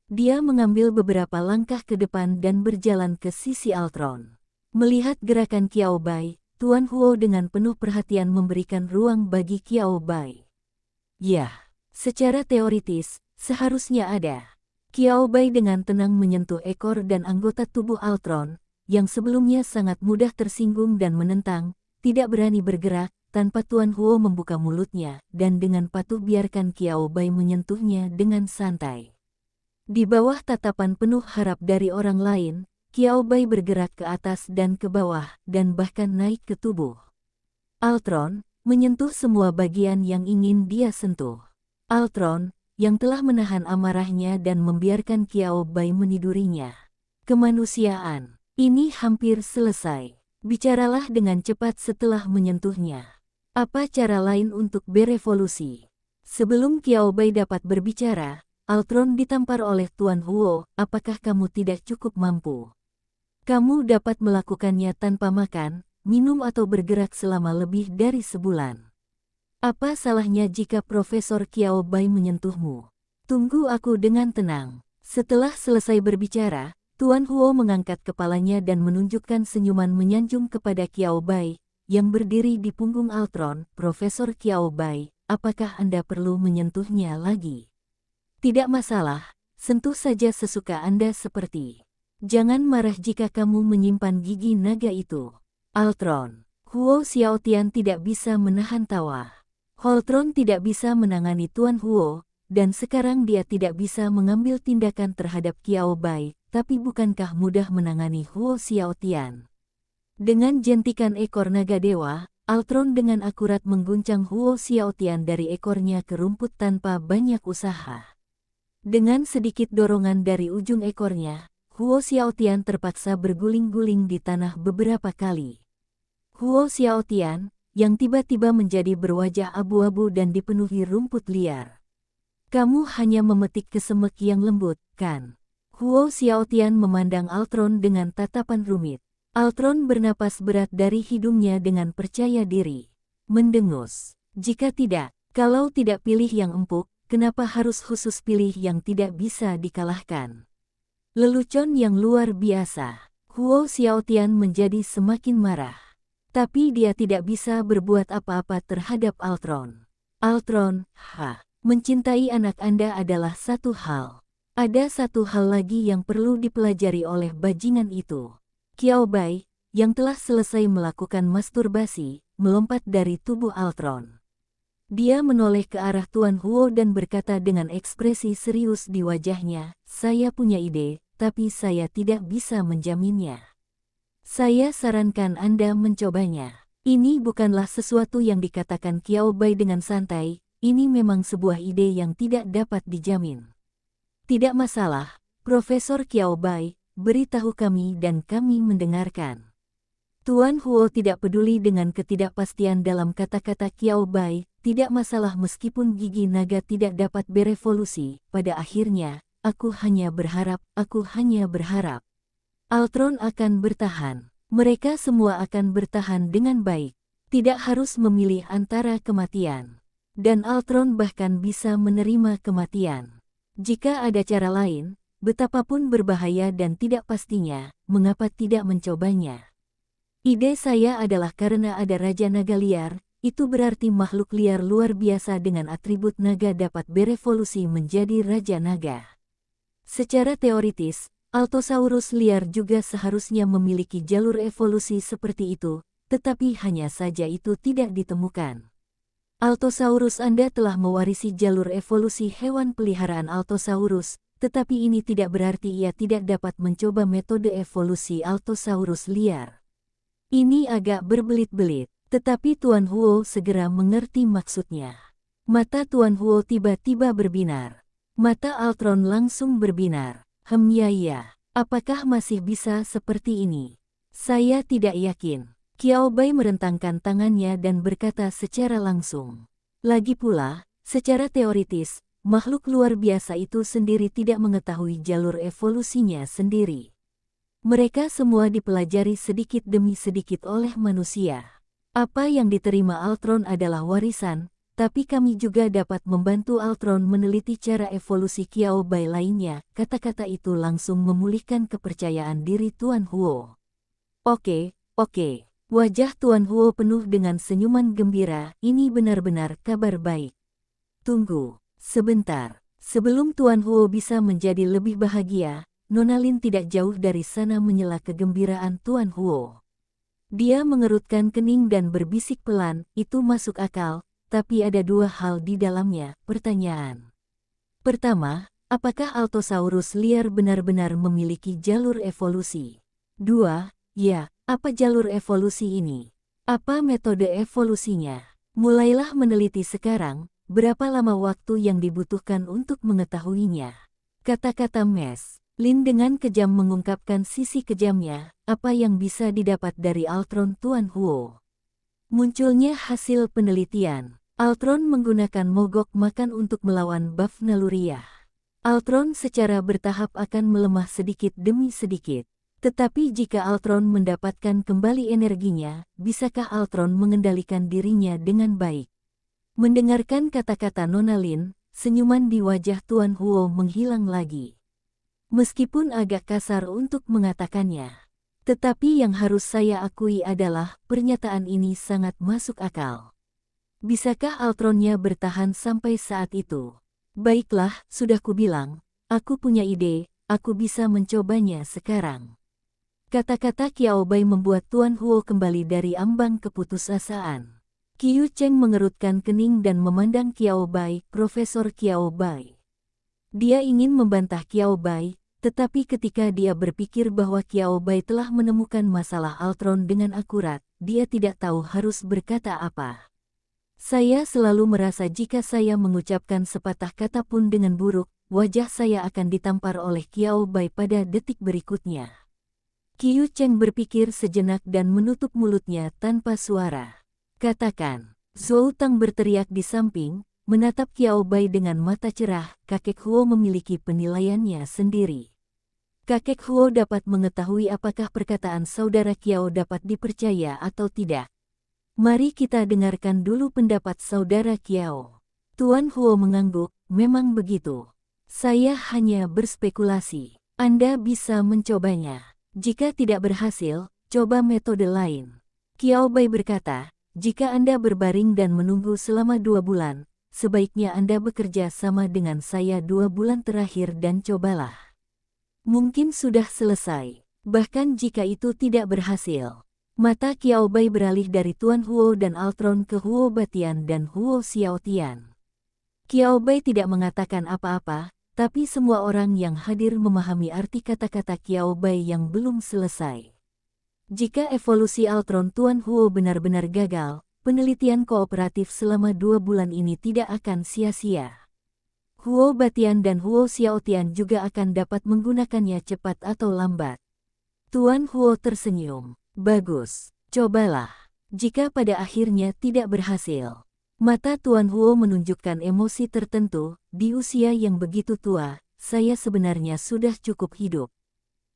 Dia mengambil beberapa langkah ke depan dan berjalan ke sisi Altron. Melihat gerakan Qiao Bai, Tuan Huo dengan penuh perhatian memberikan ruang bagi Qiao Bai. Ya, secara teoritis, seharusnya ada. Qiao Bai dengan tenang menyentuh ekor dan anggota tubuh Altron, yang sebelumnya sangat mudah tersinggung dan menentang, tidak berani bergerak, tanpa Tuan Huo membuka mulutnya, dan dengan patuh biarkan Qiao Bai menyentuhnya dengan santai. Di bawah tatapan penuh harap dari orang lain, Qiao Bai bergerak ke atas dan ke bawah, dan bahkan naik ke tubuh Altron, menyentuh semua bagian yang ingin dia sentuh. Altron, yang telah menahan amarahnya dan membiarkan Qiao Bai menidurinya. Kemanusiaan. Ini hampir selesai. Bicaralah dengan cepat setelah menyentuhnya. Apa cara lain untuk berevolusi? Sebelum Qiao Bai dapat berbicara, Altron ditampar oleh Tuan Huo, apakah kamu tidak cukup mampu? Kamu dapat melakukannya tanpa makan, minum atau bergerak selama lebih dari sebulan. Apa salahnya jika Profesor Qiao Bai menyentuhmu? Tunggu aku dengan tenang. Setelah selesai berbicara, Tuan Huo mengangkat kepalanya dan menunjukkan senyuman menyanjung kepada Qiao Bai, yang berdiri di punggung Altron. Profesor Qiao Bai, apakah Anda perlu menyentuhnya lagi? Tidak masalah, sentuh saja sesuka Anda seperti. Jangan marah jika kamu menyimpan gigi naga itu. Altron. Huo Xiaotian tidak bisa menahan tawa. Holtron tidak bisa menangani Tuan Huo, dan sekarang dia tidak bisa mengambil tindakan terhadap Qiao Bai. Tapi bukankah mudah menangani Huo Xiaotian? Dengan jentikan ekor naga dewa, Altron dengan akurat mengguncang Huo Xiaotian dari ekornya ke rumput tanpa banyak usaha. Dengan sedikit dorongan dari ujung ekornya, Huo Xiaotian terpaksa berguling-guling di tanah beberapa kali. Huo Xiaotian, yang tiba-tiba menjadi berwajah abu-abu dan dipenuhi rumput liar. Kamu hanya memetik kesemek yang lembut, kan? Huo Xiaotian memandang Altron dengan tatapan rumit. Altron bernapas berat dari hidungnya dengan percaya diri. Mendengus. Jika tidak, kalau tidak pilih yang empuk, kenapa harus khusus pilih yang tidak bisa dikalahkan? Lelucon yang luar biasa. Huo Xiaotian menjadi semakin marah. Tapi dia tidak bisa berbuat apa-apa terhadap Altron. Altron, mencintai anak Anda adalah satu hal. Ada satu hal lagi yang perlu dipelajari oleh bajingan itu. Qiao Bai, yang telah selesai melakukan masturbasi, melompat dari tubuh Altron. Dia menoleh ke arah Tuan Huo dan berkata dengan ekspresi serius di wajahnya, "Saya punya ide, tapi saya tidak bisa menjaminnya. Saya sarankan Anda mencobanya." Ini bukanlah sesuatu yang dikatakan Qiao Bai dengan santai, ini memang sebuah ide yang tidak dapat dijamin. Tidak masalah, Profesor Qiao Bai, beritahu kami dan kami mendengarkan. Tuan Huo tidak peduli dengan ketidakpastian dalam kata-kata Qiao Bai, tidak masalah meskipun gigi naga tidak dapat berevolusi, pada akhirnya, aku hanya berharap, Altron akan bertahan. Mereka semua akan bertahan dengan baik. Tidak harus memilih antara kematian. Dan Altron bahkan bisa menerima kematian. Jika ada cara lain, betapapun berbahaya dan tidak pastinya, mengapa tidak mencobanya? Ide saya adalah karena ada Raja Naga liar, itu berarti makhluk liar luar biasa dengan atribut naga dapat berevolusi menjadi Raja Naga. Secara teoritis, Altosaurus liar juga seharusnya memiliki jalur evolusi seperti itu, tetapi hanya saja itu tidak ditemukan. Altosaurus Anda telah mewarisi jalur evolusi hewan peliharaan Altosaurus, tetapi ini tidak berarti ia tidak dapat mencoba metode evolusi Altosaurus liar. Ini agak berbelit-belit, tetapi Tuan Huo segera mengerti maksudnya. Mata Tuan Huo tiba-tiba berbinar. Mata Altron langsung berbinar. Ya, apakah masih bisa seperti ini? Saya tidak yakin. Qiao Bai merentangkan tangannya dan berkata secara langsung. Lagi pula, secara teoritis, makhluk luar biasa itu sendiri tidak mengetahui jalur evolusinya sendiri. Mereka semua dipelajari sedikit demi sedikit oleh manusia. Apa yang diterima Altron adalah warisan, tapi kami juga dapat membantu Altron meneliti cara evolusi Qiao Bai lainnya. Kata-kata itu langsung memulihkan kepercayaan diri Tuan Huo. Oke. Wajah Tuan Huo penuh dengan senyuman gembira, ini benar-benar kabar baik. Tunggu, sebentar. Sebelum Tuan Huo bisa menjadi lebih bahagia, Nona Lin tidak jauh dari sana menyela kegembiraan Tuan Huo. Dia mengerutkan kening dan berbisik pelan, itu masuk akal, tapi ada dua hal di dalamnya, pertanyaan. Pertama, apakah Altosaurus liar benar-benar memiliki jalur evolusi? 2. Ya, apa jalur evolusi ini? Apa metode evolusinya? Mulailah meneliti sekarang, berapa lama waktu yang dibutuhkan untuk mengetahuinya? Kata-kata Mes. Lin dengan kejam mengungkapkan sisi kejamnya, apa yang bisa didapat dari Altron Tuan Huo. Munculnya hasil penelitian. Altron menggunakan mogok makan untuk melawan buff naluriah. Altron secara bertahap akan melemah sedikit demi sedikit. Tetapi jika Altron mendapatkan kembali energinya, bisakah Altron mengendalikan dirinya dengan baik? Mendengarkan kata-kata Nona Lin, senyuman di wajah Tuan Huo menghilang lagi. Meskipun agak kasar untuk mengatakannya. Tetapi yang harus saya akui adalah, pernyataan ini sangat masuk akal. Bisakah Altronnya bertahan sampai saat itu? Baiklah, sudah kubilang, aku punya ide, aku bisa mencobanya sekarang. Kata-kata Qiao Bai membuat Tuan Huo kembali dari ambang keputusasaan. Qiu Cheng mengerutkan kening dan memandang Qiao Bai, Profesor Qiao Bai. Dia ingin membantah Qiao Bai, tetapi ketika dia berpikir bahwa Qiao Bai telah menemukan masalah Altron dengan akurat, dia tidak tahu harus berkata apa. Saya selalu merasa jika saya mengucapkan sepatah kata pun dengan buruk, wajah saya akan ditampar oleh Qiao Bai pada detik berikutnya. Qiu Cheng berpikir sejenak dan menutup mulutnya tanpa suara. Katakan, Zhou Tang berteriak di samping, menatap Qiao Bai dengan mata cerah. Kakek Huo memiliki penilaiannya sendiri. Kakek Huo dapat mengetahui apakah perkataan saudara Qiao dapat dipercaya atau tidak. Mari kita dengarkan dulu pendapat saudara Qiao. Tuan Huo mengangguk, memang begitu. Saya hanya berspekulasi. Anda bisa mencobanya. Jika tidak berhasil, coba metode lain. Qiao Bai berkata, jika Anda berbaring dan menunggu selama 2 bulan, sebaiknya Anda bekerja sama dengan saya 2 bulan terakhir dan cobalah. Mungkin sudah selesai. Bahkan jika itu tidak berhasil. Mata Qiao Bai beralih dari Tuan Huo dan Altron ke Huo Batian dan Huo Xiaotian. Qiao Bai tidak mengatakan apa-apa, tapi semua orang yang hadir memahami arti kata-kata Qiao Bai yang belum selesai. Jika evolusi Altron Tuan Huo benar-benar gagal, penelitian kooperatif selama 2 bulan ini tidak akan sia-sia. Huo Batian dan Huo Xiaotian juga akan dapat menggunakannya cepat atau lambat. Tuan Huo tersenyum. Bagus, cobalah. Jika pada akhirnya tidak berhasil. Mata Tuan Huo menunjukkan emosi tertentu, di usia yang begitu tua, saya sebenarnya sudah cukup hidup.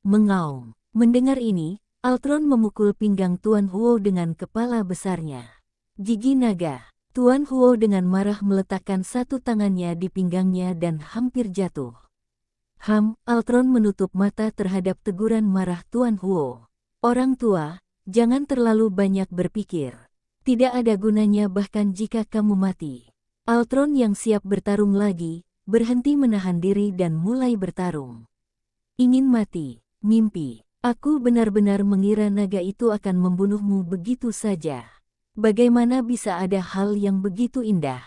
Mengaum. Mendengar ini, Altron memukul pinggang Tuan Huo dengan kepala besarnya. Gigi naga. Tuan Huo dengan marah meletakkan satu tangannya di pinggangnya dan hampir jatuh. Altron menutup mata terhadap teguran marah Tuan Huo. Orang tua, jangan terlalu banyak berpikir. Tidak ada gunanya bahkan jika kamu mati. Altron yang siap bertarung lagi, berhenti menahan diri dan mulai bertarung. Ingin mati, mimpi. Aku benar-benar mengira naga itu akan membunuhmu begitu saja. Bagaimana bisa ada hal yang begitu indah?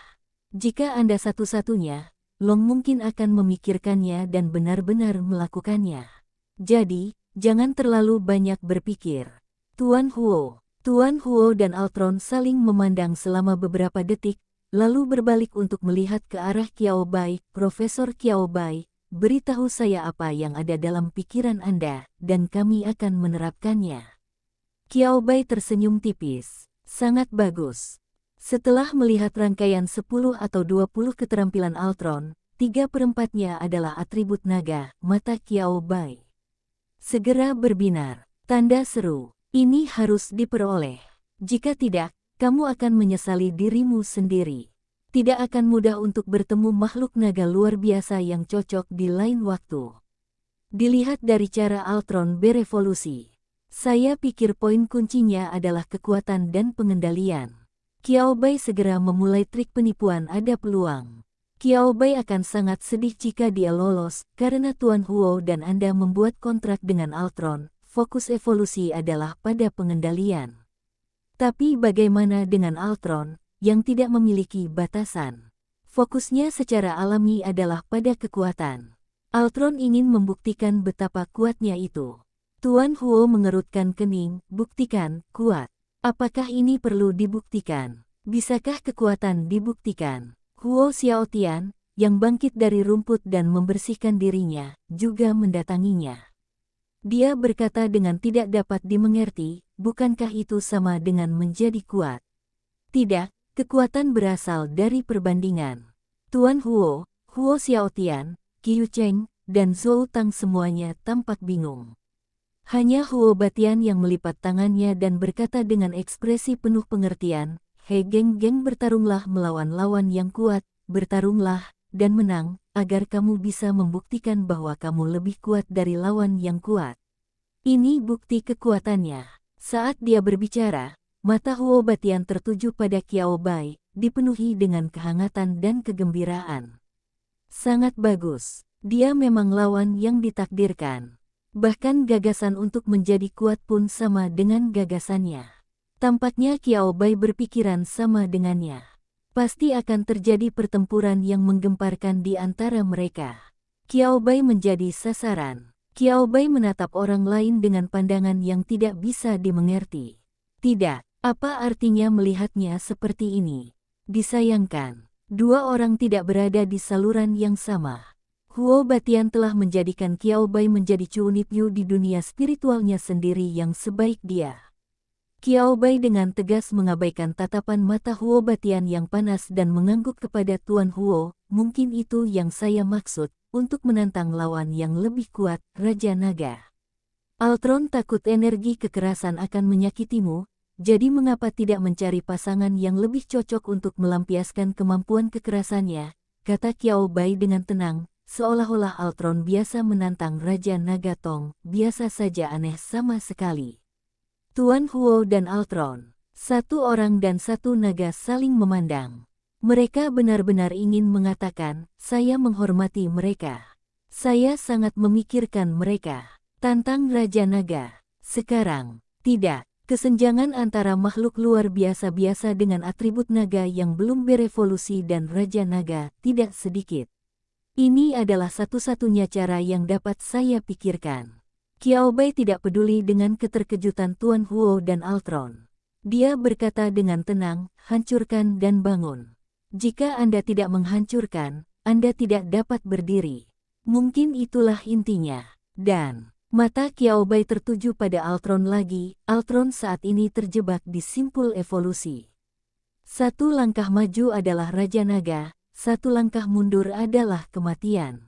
Jika Anda satu-satunya, Long mungkin akan memikirkannya dan benar-benar melakukannya. Jadi, jangan terlalu banyak berpikir. Tuan Huo dan Altron saling memandang selama beberapa detik, lalu berbalik untuk melihat ke arah Qiao Bai. Profesor Qiao Bai, beritahu saya apa yang ada dalam pikiran Anda, dan kami akan menerapkannya. Qiao Bai tersenyum tipis. Sangat bagus. Setelah melihat rangkaian 10 atau 20 keterampilan Altron, 3/4-nya adalah atribut naga, mata Qiao Bai segera berbinar. Tanda seru. Ini harus diperoleh. Jika tidak, kamu akan menyesali dirimu sendiri. Tidak akan mudah untuk bertemu makhluk naga luar biasa yang cocok di lain waktu. Dilihat dari cara Altron berevolusi. Saya pikir poin kuncinya adalah kekuatan dan pengendalian. Qiao Bai segera memulai trik penipuan ada peluang. Qiao Bai akan sangat sedih jika dia lolos, karena Tuan Huo dan Anda membuat kontrak dengan Altron. Fokus evolusi adalah pada pengendalian. Tapi bagaimana dengan Altron, yang tidak memiliki batasan? Fokusnya secara alami adalah pada kekuatan. Altron ingin membuktikan betapa kuatnya itu. Tuan Huo mengerutkan kening, buktikan, kuat. Apakah ini perlu dibuktikan? Bisakah kekuatan dibuktikan? Huo Xiaotian, yang bangkit dari rumput dan membersihkan dirinya, juga mendatanginya. Dia berkata dengan tidak dapat dimengerti, bukankah itu sama dengan menjadi kuat? Tidak, kekuatan berasal dari perbandingan. Tuan Huo Xiaotian, Qiu Cheng, dan Zhou Tang semuanya tampak bingung. Hanya Huo Batian yang melipat tangannya dan berkata dengan ekspresi penuh pengertian, "Hei geng-geng, bertarunglah melawan lawan yang kuat, bertarunglah, dan menang, agar kamu bisa membuktikan bahwa kamu lebih kuat dari lawan yang kuat." Ini bukti kekuatannya. Saat dia berbicara, mata Huo Batian tertuju pada Qiao Bai, dipenuhi dengan kehangatan dan kegembiraan. Sangat bagus. Dia memang lawan yang ditakdirkan. Bahkan gagasan untuk menjadi kuat pun sama dengan gagasannya. Tampaknya Qiao Bai berpikiran sama dengannya. Pasti akan terjadi pertempuran yang menggemparkan di antara mereka. Qiao Bai menjadi sasaran. Qiao Bai menatap orang lain dengan pandangan yang tidak bisa dimengerti. Tidak, apa artinya melihatnya seperti ini? Disayangkan, dua orang tidak berada di saluran yang sama. Huo Batian telah menjadikan Qiao Bai menjadi Cunipyu di dunia spiritualnya sendiri yang sebaik dia. Qiao Bai dengan tegas mengabaikan tatapan mata Huo Batian yang panas dan mengangguk kepada Tuan Huo, "Mungkin itu yang saya maksud, untuk menantang lawan yang lebih kuat, Raja Naga. Altron takut energi kekerasan akan menyakitimu, jadi mengapa tidak mencari pasangan yang lebih cocok untuk melampiaskan kemampuan kekerasannya?" kata Qiao Bai dengan tenang, seolah-olah Altron biasa menantang Raja Naga Tong, biasa saja, aneh sama sekali. Tuan Huo dan Altron, satu orang dan satu naga saling memandang. Mereka benar-benar ingin mengatakan, saya menghormati mereka. Saya sangat memikirkan mereka. Tantang Raja Naga. Sekarang, tidak. Kesenjangan antara makhluk luar biasa-biasa dengan atribut naga yang belum berevolusi dan Raja Naga tidak sedikit. Ini adalah satu-satunya cara yang dapat saya pikirkan. Qiao Bai tidak peduli dengan keterkejutan Tuan Huo dan Altron. Dia berkata dengan tenang, hancurkan dan bangun. Jika Anda tidak menghancurkan, Anda tidak dapat berdiri. Mungkin itulah intinya. Dan mata Qiao Bai tertuju pada Altron lagi. Altron saat ini terjebak di simpul evolusi. Satu langkah maju adalah Raja Naga, satu langkah mundur adalah kematian.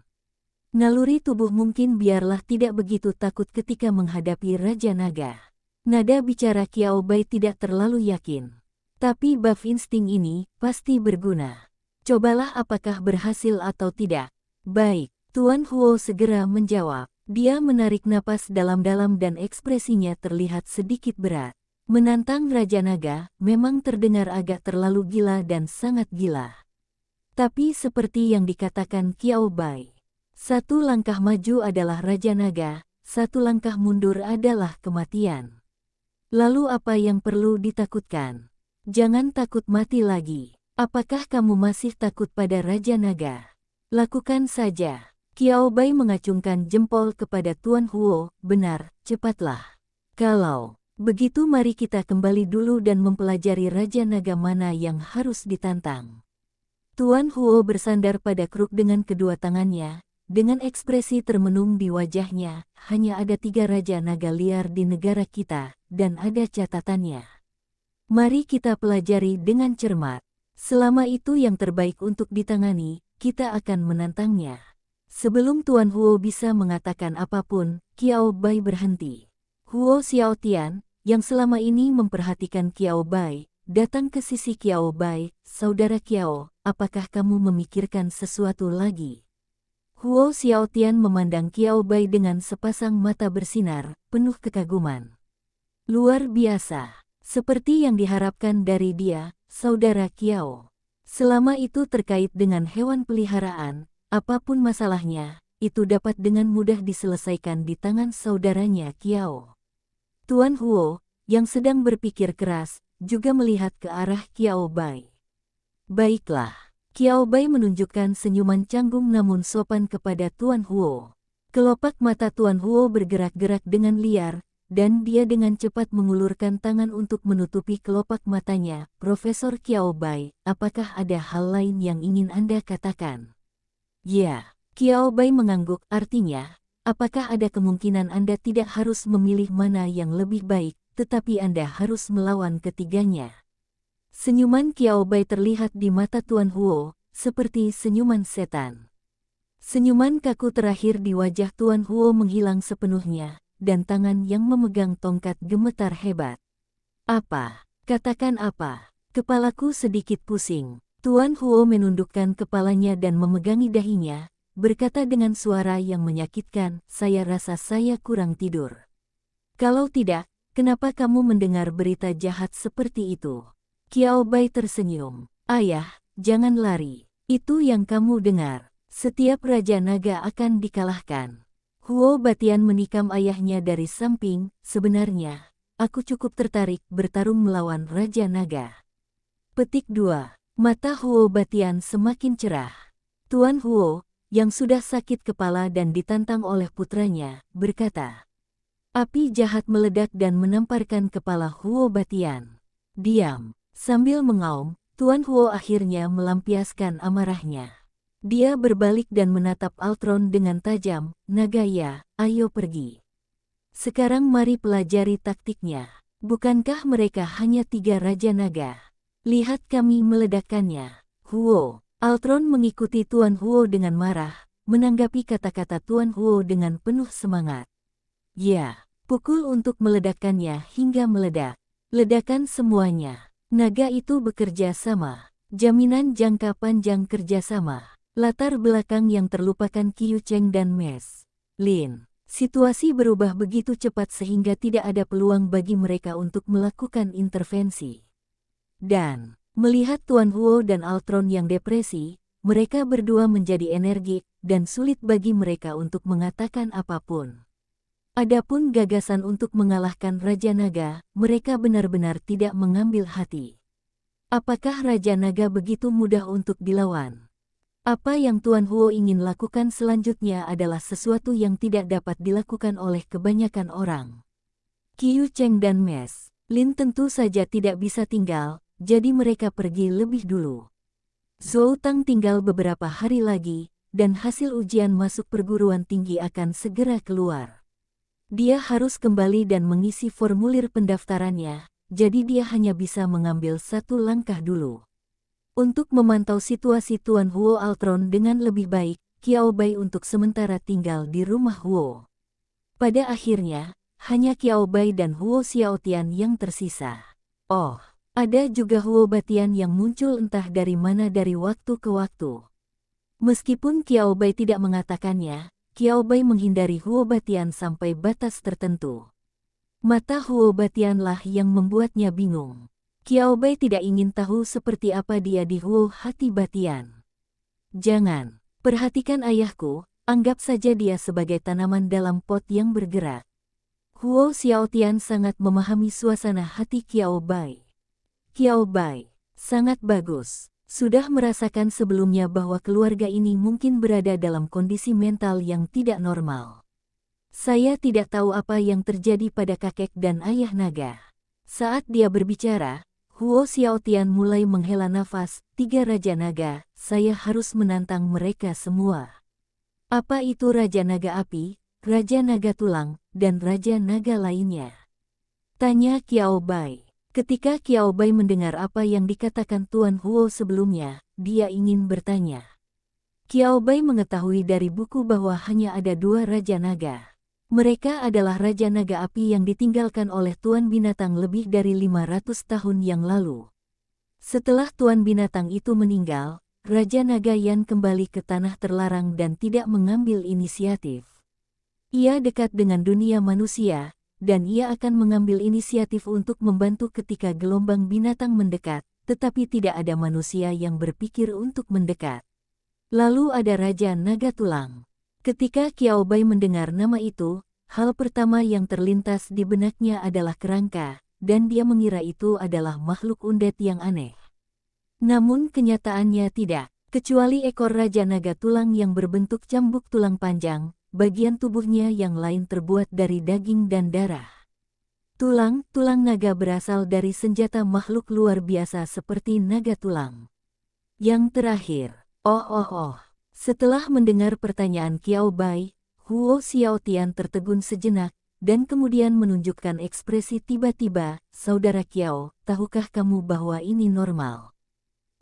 Naluri tubuh mungkin biarlah tidak begitu takut ketika menghadapi Raja Naga. Nada bicara Qiao Bai tidak terlalu yakin. Tapi buff insting ini pasti berguna. Cobalah apakah berhasil atau tidak. Baik, Tuan Huo segera menjawab. Dia menarik napas dalam-dalam dan ekspresinya terlihat sedikit berat. Menantang Raja Naga memang terdengar agak terlalu gila dan sangat gila. Tapi seperti yang dikatakan Qiao Bai, satu langkah maju adalah Raja Naga, satu langkah mundur adalah kematian. Lalu apa yang perlu ditakutkan? Jangan takut mati lagi. Apakah kamu masih takut pada Raja Naga? Lakukan saja. Qiao Bai mengacungkan jempol kepada Tuan Huo. Benar, cepatlah. Kalau begitu mari kita kembali dulu dan mempelajari Raja Naga mana yang harus ditantang. Tuan Huo bersandar pada kruk dengan kedua tangannya. Dengan ekspresi termenung di wajahnya, hanya ada 3 Raja Naga liar di negara kita, dan ada catatannya. Mari kita pelajari dengan cermat. Selama itu yang terbaik untuk ditangani, kita akan menantangnya. Sebelum Tuan Huo bisa mengatakan apapun, Qiao Bai berhenti. Huo Xiaotian, yang selama ini memperhatikan Qiao Bai, datang ke sisi Qiao Bai. Saudara Qiao, apakah kamu memikirkan sesuatu lagi? Huo Xiaotian memandang Qiao Bai dengan sepasang mata bersinar, penuh kekaguman. Luar biasa, seperti yang diharapkan dari dia, saudara Qiao. Selama itu terkait dengan hewan peliharaan, apapun masalahnya, itu dapat dengan mudah diselesaikan di tangan saudaranya Qiao. Tuan Huo, yang sedang berpikir keras, juga melihat ke arah Qiao Bai. Baiklah. Qiao Bai menunjukkan senyuman canggung namun sopan kepada Tuan Huo. Kelopak mata Tuan Huo bergerak-gerak dengan liar, dan dia dengan cepat mengulurkan tangan untuk menutupi kelopak matanya. Profesor Qiao Bai, apakah ada hal lain yang ingin Anda katakan? Ya, Qiao Bai mengangguk, artinya, apakah ada kemungkinan Anda tidak harus memilih mana yang lebih baik, tetapi Anda harus melawan ketiganya? Senyuman Qiao Bai terlihat di mata Tuan Huo, seperti senyuman setan. Senyuman kaku terakhir di wajah Tuan Huo menghilang sepenuhnya, dan tangan yang memegang tongkat gemetar hebat. Apa? Katakan apa? Kepalaku sedikit pusing. Tuan Huo menundukkan kepalanya dan memegangi dahinya, berkata dengan suara yang menyakitkan, saya rasa saya kurang tidur. Kalau tidak, kenapa kamu mendengar berita jahat seperti itu? Qiao Bai tersenyum. Ayah, jangan lari. Itu yang kamu dengar. Setiap Raja Naga akan dikalahkan. Huo Batian menikam ayahnya dari samping. Sebenarnya, aku cukup tertarik bertarung melawan Raja Naga. Petik 2. Mata Huo Batian semakin cerah. Tuan Huo, yang sudah sakit kepala dan ditantang oleh putranya, berkata. Api jahat meledak dan menamparkan kepala Huo Batian. Diam. Sambil mengaum, Tuan Huo akhirnya melampiaskan amarahnya. Dia berbalik dan menatap Altron dengan tajam, Nagaya, ayo pergi. Sekarang mari pelajari taktiknya. Bukankah mereka hanya 3 Raja Naga? Lihat kami meledakkannya. Huo. Altron mengikuti Tuan Huo dengan marah, menanggapi kata-kata Tuan Huo dengan penuh semangat. Ya, pukul untuk meledakkannya hingga meledak. Ledakan semuanya. Naga itu bekerja sama. Jaminan jangka panjang kerjasama. Latar belakang yang terlupakan Qiu Cheng dan Mes Lin. Situasi berubah begitu cepat sehingga tidak ada peluang bagi mereka untuk melakukan intervensi. Dan, melihat Tuan Huo dan Altron yang depresi, mereka berdua menjadi energik dan sulit bagi mereka untuk mengatakan apapun. Adapun gagasan untuk mengalahkan Raja Naga, mereka benar-benar tidak mengambil hati. Apakah Raja Naga begitu mudah untuk dilawan? Apa yang Tuan Huo ingin lakukan selanjutnya adalah sesuatu yang tidak dapat dilakukan oleh kebanyakan orang. Qiu Cheng dan Mes Lin tentu saja tidak bisa tinggal, jadi mereka pergi lebih dulu. Zhou Tang tinggal beberapa hari lagi, dan hasil ujian masuk perguruan tinggi akan segera keluar. Dia harus kembali dan mengisi formulir pendaftarannya, jadi dia hanya bisa mengambil satu langkah dulu. Untuk memantau situasi Tuan Huo Altron dengan lebih baik, Qiao Bai untuk sementara tinggal di rumah Huo. Pada akhirnya, hanya Qiao Bai dan Huo Xiaotian yang tersisa. Oh, ada juga Huo Batian yang muncul entah dari mana dari waktu ke waktu. Meskipun Qiao Bai tidak mengatakannya, Qiao Bai menghindari Huo Batian sampai batas tertentu. Mata Huo Batianlah yang membuatnya bingung. Qiao Bai tidak ingin tahu seperti apa dia di Huo Hati Batian. Jangan, perhatikan ayahku, anggap saja dia sebagai tanaman dalam pot yang bergerak. Huo Xiaotian sangat memahami suasana hati Qiao Bai. Qiao Bai, sangat bagus. Sudah merasakan sebelumnya bahwa keluarga ini mungkin berada dalam kondisi mental yang tidak normal. Saya tidak tahu apa yang terjadi pada kakek dan ayah naga. Saat dia berbicara, Huo Xiaotian mulai menghela nafas, 3 Raja Naga, saya harus menantang mereka semua. Apa itu Raja Naga Api, Raja Naga Tulang, dan Raja Naga lainnya? Tanya Qiao Bai. Ketika Qiao Bai mendengar apa yang dikatakan Tuan Huo sebelumnya, dia ingin bertanya. Qiao Bai mengetahui dari buku bahwa hanya ada 2 Raja Naga. Mereka adalah Raja Naga Api yang ditinggalkan oleh Tuan Binatang lebih dari 500 tahun yang lalu. Setelah Tuan Binatang itu meninggal, Raja Naga Yan kembali ke tanah terlarang dan tidak mengambil inisiatif. Ia dekat dengan dunia manusia, dan ia akan mengambil inisiatif untuk membantu ketika gelombang binatang mendekat, tetapi tidak ada manusia yang berpikir untuk mendekat. Lalu ada Raja Naga Tulang. Ketika Qiao Bai mendengar nama itu, hal pertama yang terlintas di benaknya adalah kerangka, dan dia mengira itu adalah makhluk undead yang aneh. Namun kenyataannya tidak, kecuali ekor Raja Naga Tulang yang berbentuk cambuk tulang panjang, bagian tubuhnya yang lain terbuat dari daging dan darah. Tulang naga berasal dari senjata makhluk luar biasa seperti naga tulang. Yang terakhir, Setelah mendengar pertanyaan Qiao Bai, Huo Xiaotian tertegun sejenak, dan kemudian menunjukkan ekspresi tiba-tiba, Saudara Qiao, tahukah kamu bahwa ini normal?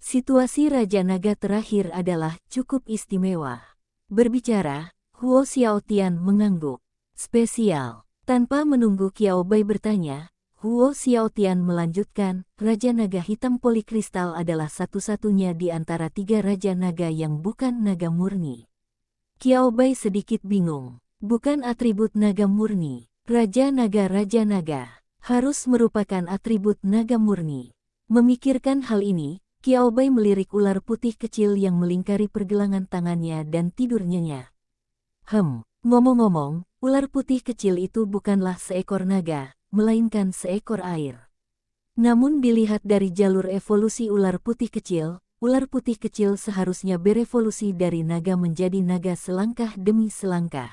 Situasi Raja Naga terakhir adalah cukup istimewa. Berbicara, Huo Xiaotian mengangguk. Spesial. Tanpa menunggu Qiao Bai bertanya, Huo Xiaotian melanjutkan, Raja Naga Hitam Polikristal adalah satu-satunya di antara 3 Raja Naga yang bukan naga murni. Qiao Bai sedikit bingung. Bukan atribut naga murni. Raja Naga harus merupakan atribut naga murni. Memikirkan hal ini, Qiao Bai melirik ular putih kecil yang melingkari pergelangan tangannya dan tidur nyenyak. Ngomong-ngomong, ular putih kecil itu bukanlah seekor naga, melainkan seekor air. Namun dilihat dari jalur evolusi ular putih kecil seharusnya berevolusi dari naga menjadi naga selangkah demi selangkah.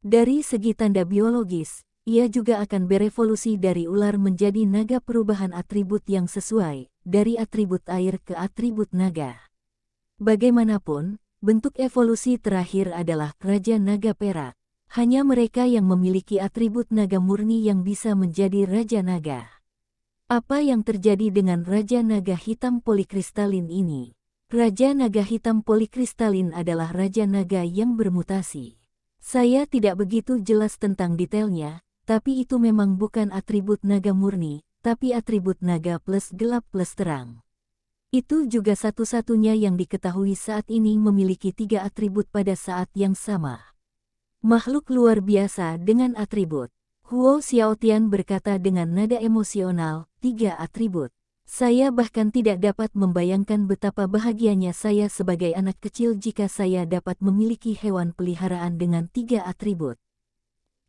Dari segi tanda biologis, ia juga akan berevolusi dari ular menjadi naga perubahan atribut yang sesuai, dari atribut air ke atribut naga. Bagaimanapun, bentuk evolusi terakhir adalah Raja Naga Perak. Hanya mereka yang memiliki atribut naga murni yang bisa menjadi Raja Naga. Apa yang terjadi dengan Raja Naga Hitam Polikristalin ini? Raja Naga Hitam Polikristalin adalah Raja Naga yang bermutasi. Saya tidak begitu jelas tentang detailnya, tapi itu memang bukan atribut naga murni, tapi atribut naga plus gelap plus terang. Itu juga satu-satunya yang diketahui saat ini memiliki 3 atribut pada saat yang sama. Makhluk luar biasa dengan atribut. Huo Xiaotian berkata dengan nada emosional, 3 atribut. Saya bahkan tidak dapat membayangkan betapa bahagianya saya sebagai anak kecil jika saya dapat memiliki hewan peliharaan dengan 3 atribut.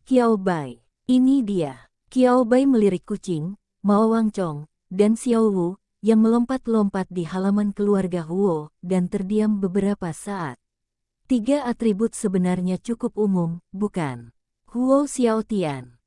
Qiao Bai. Ini dia. Qiao Bai melirik kucing, Mao Wangchong, dan Xiao Wu, yang melompat-lompat di halaman keluarga Huo, dan terdiam beberapa saat. 3 atribut sebenarnya cukup umum, bukan? Huo Xiaotian.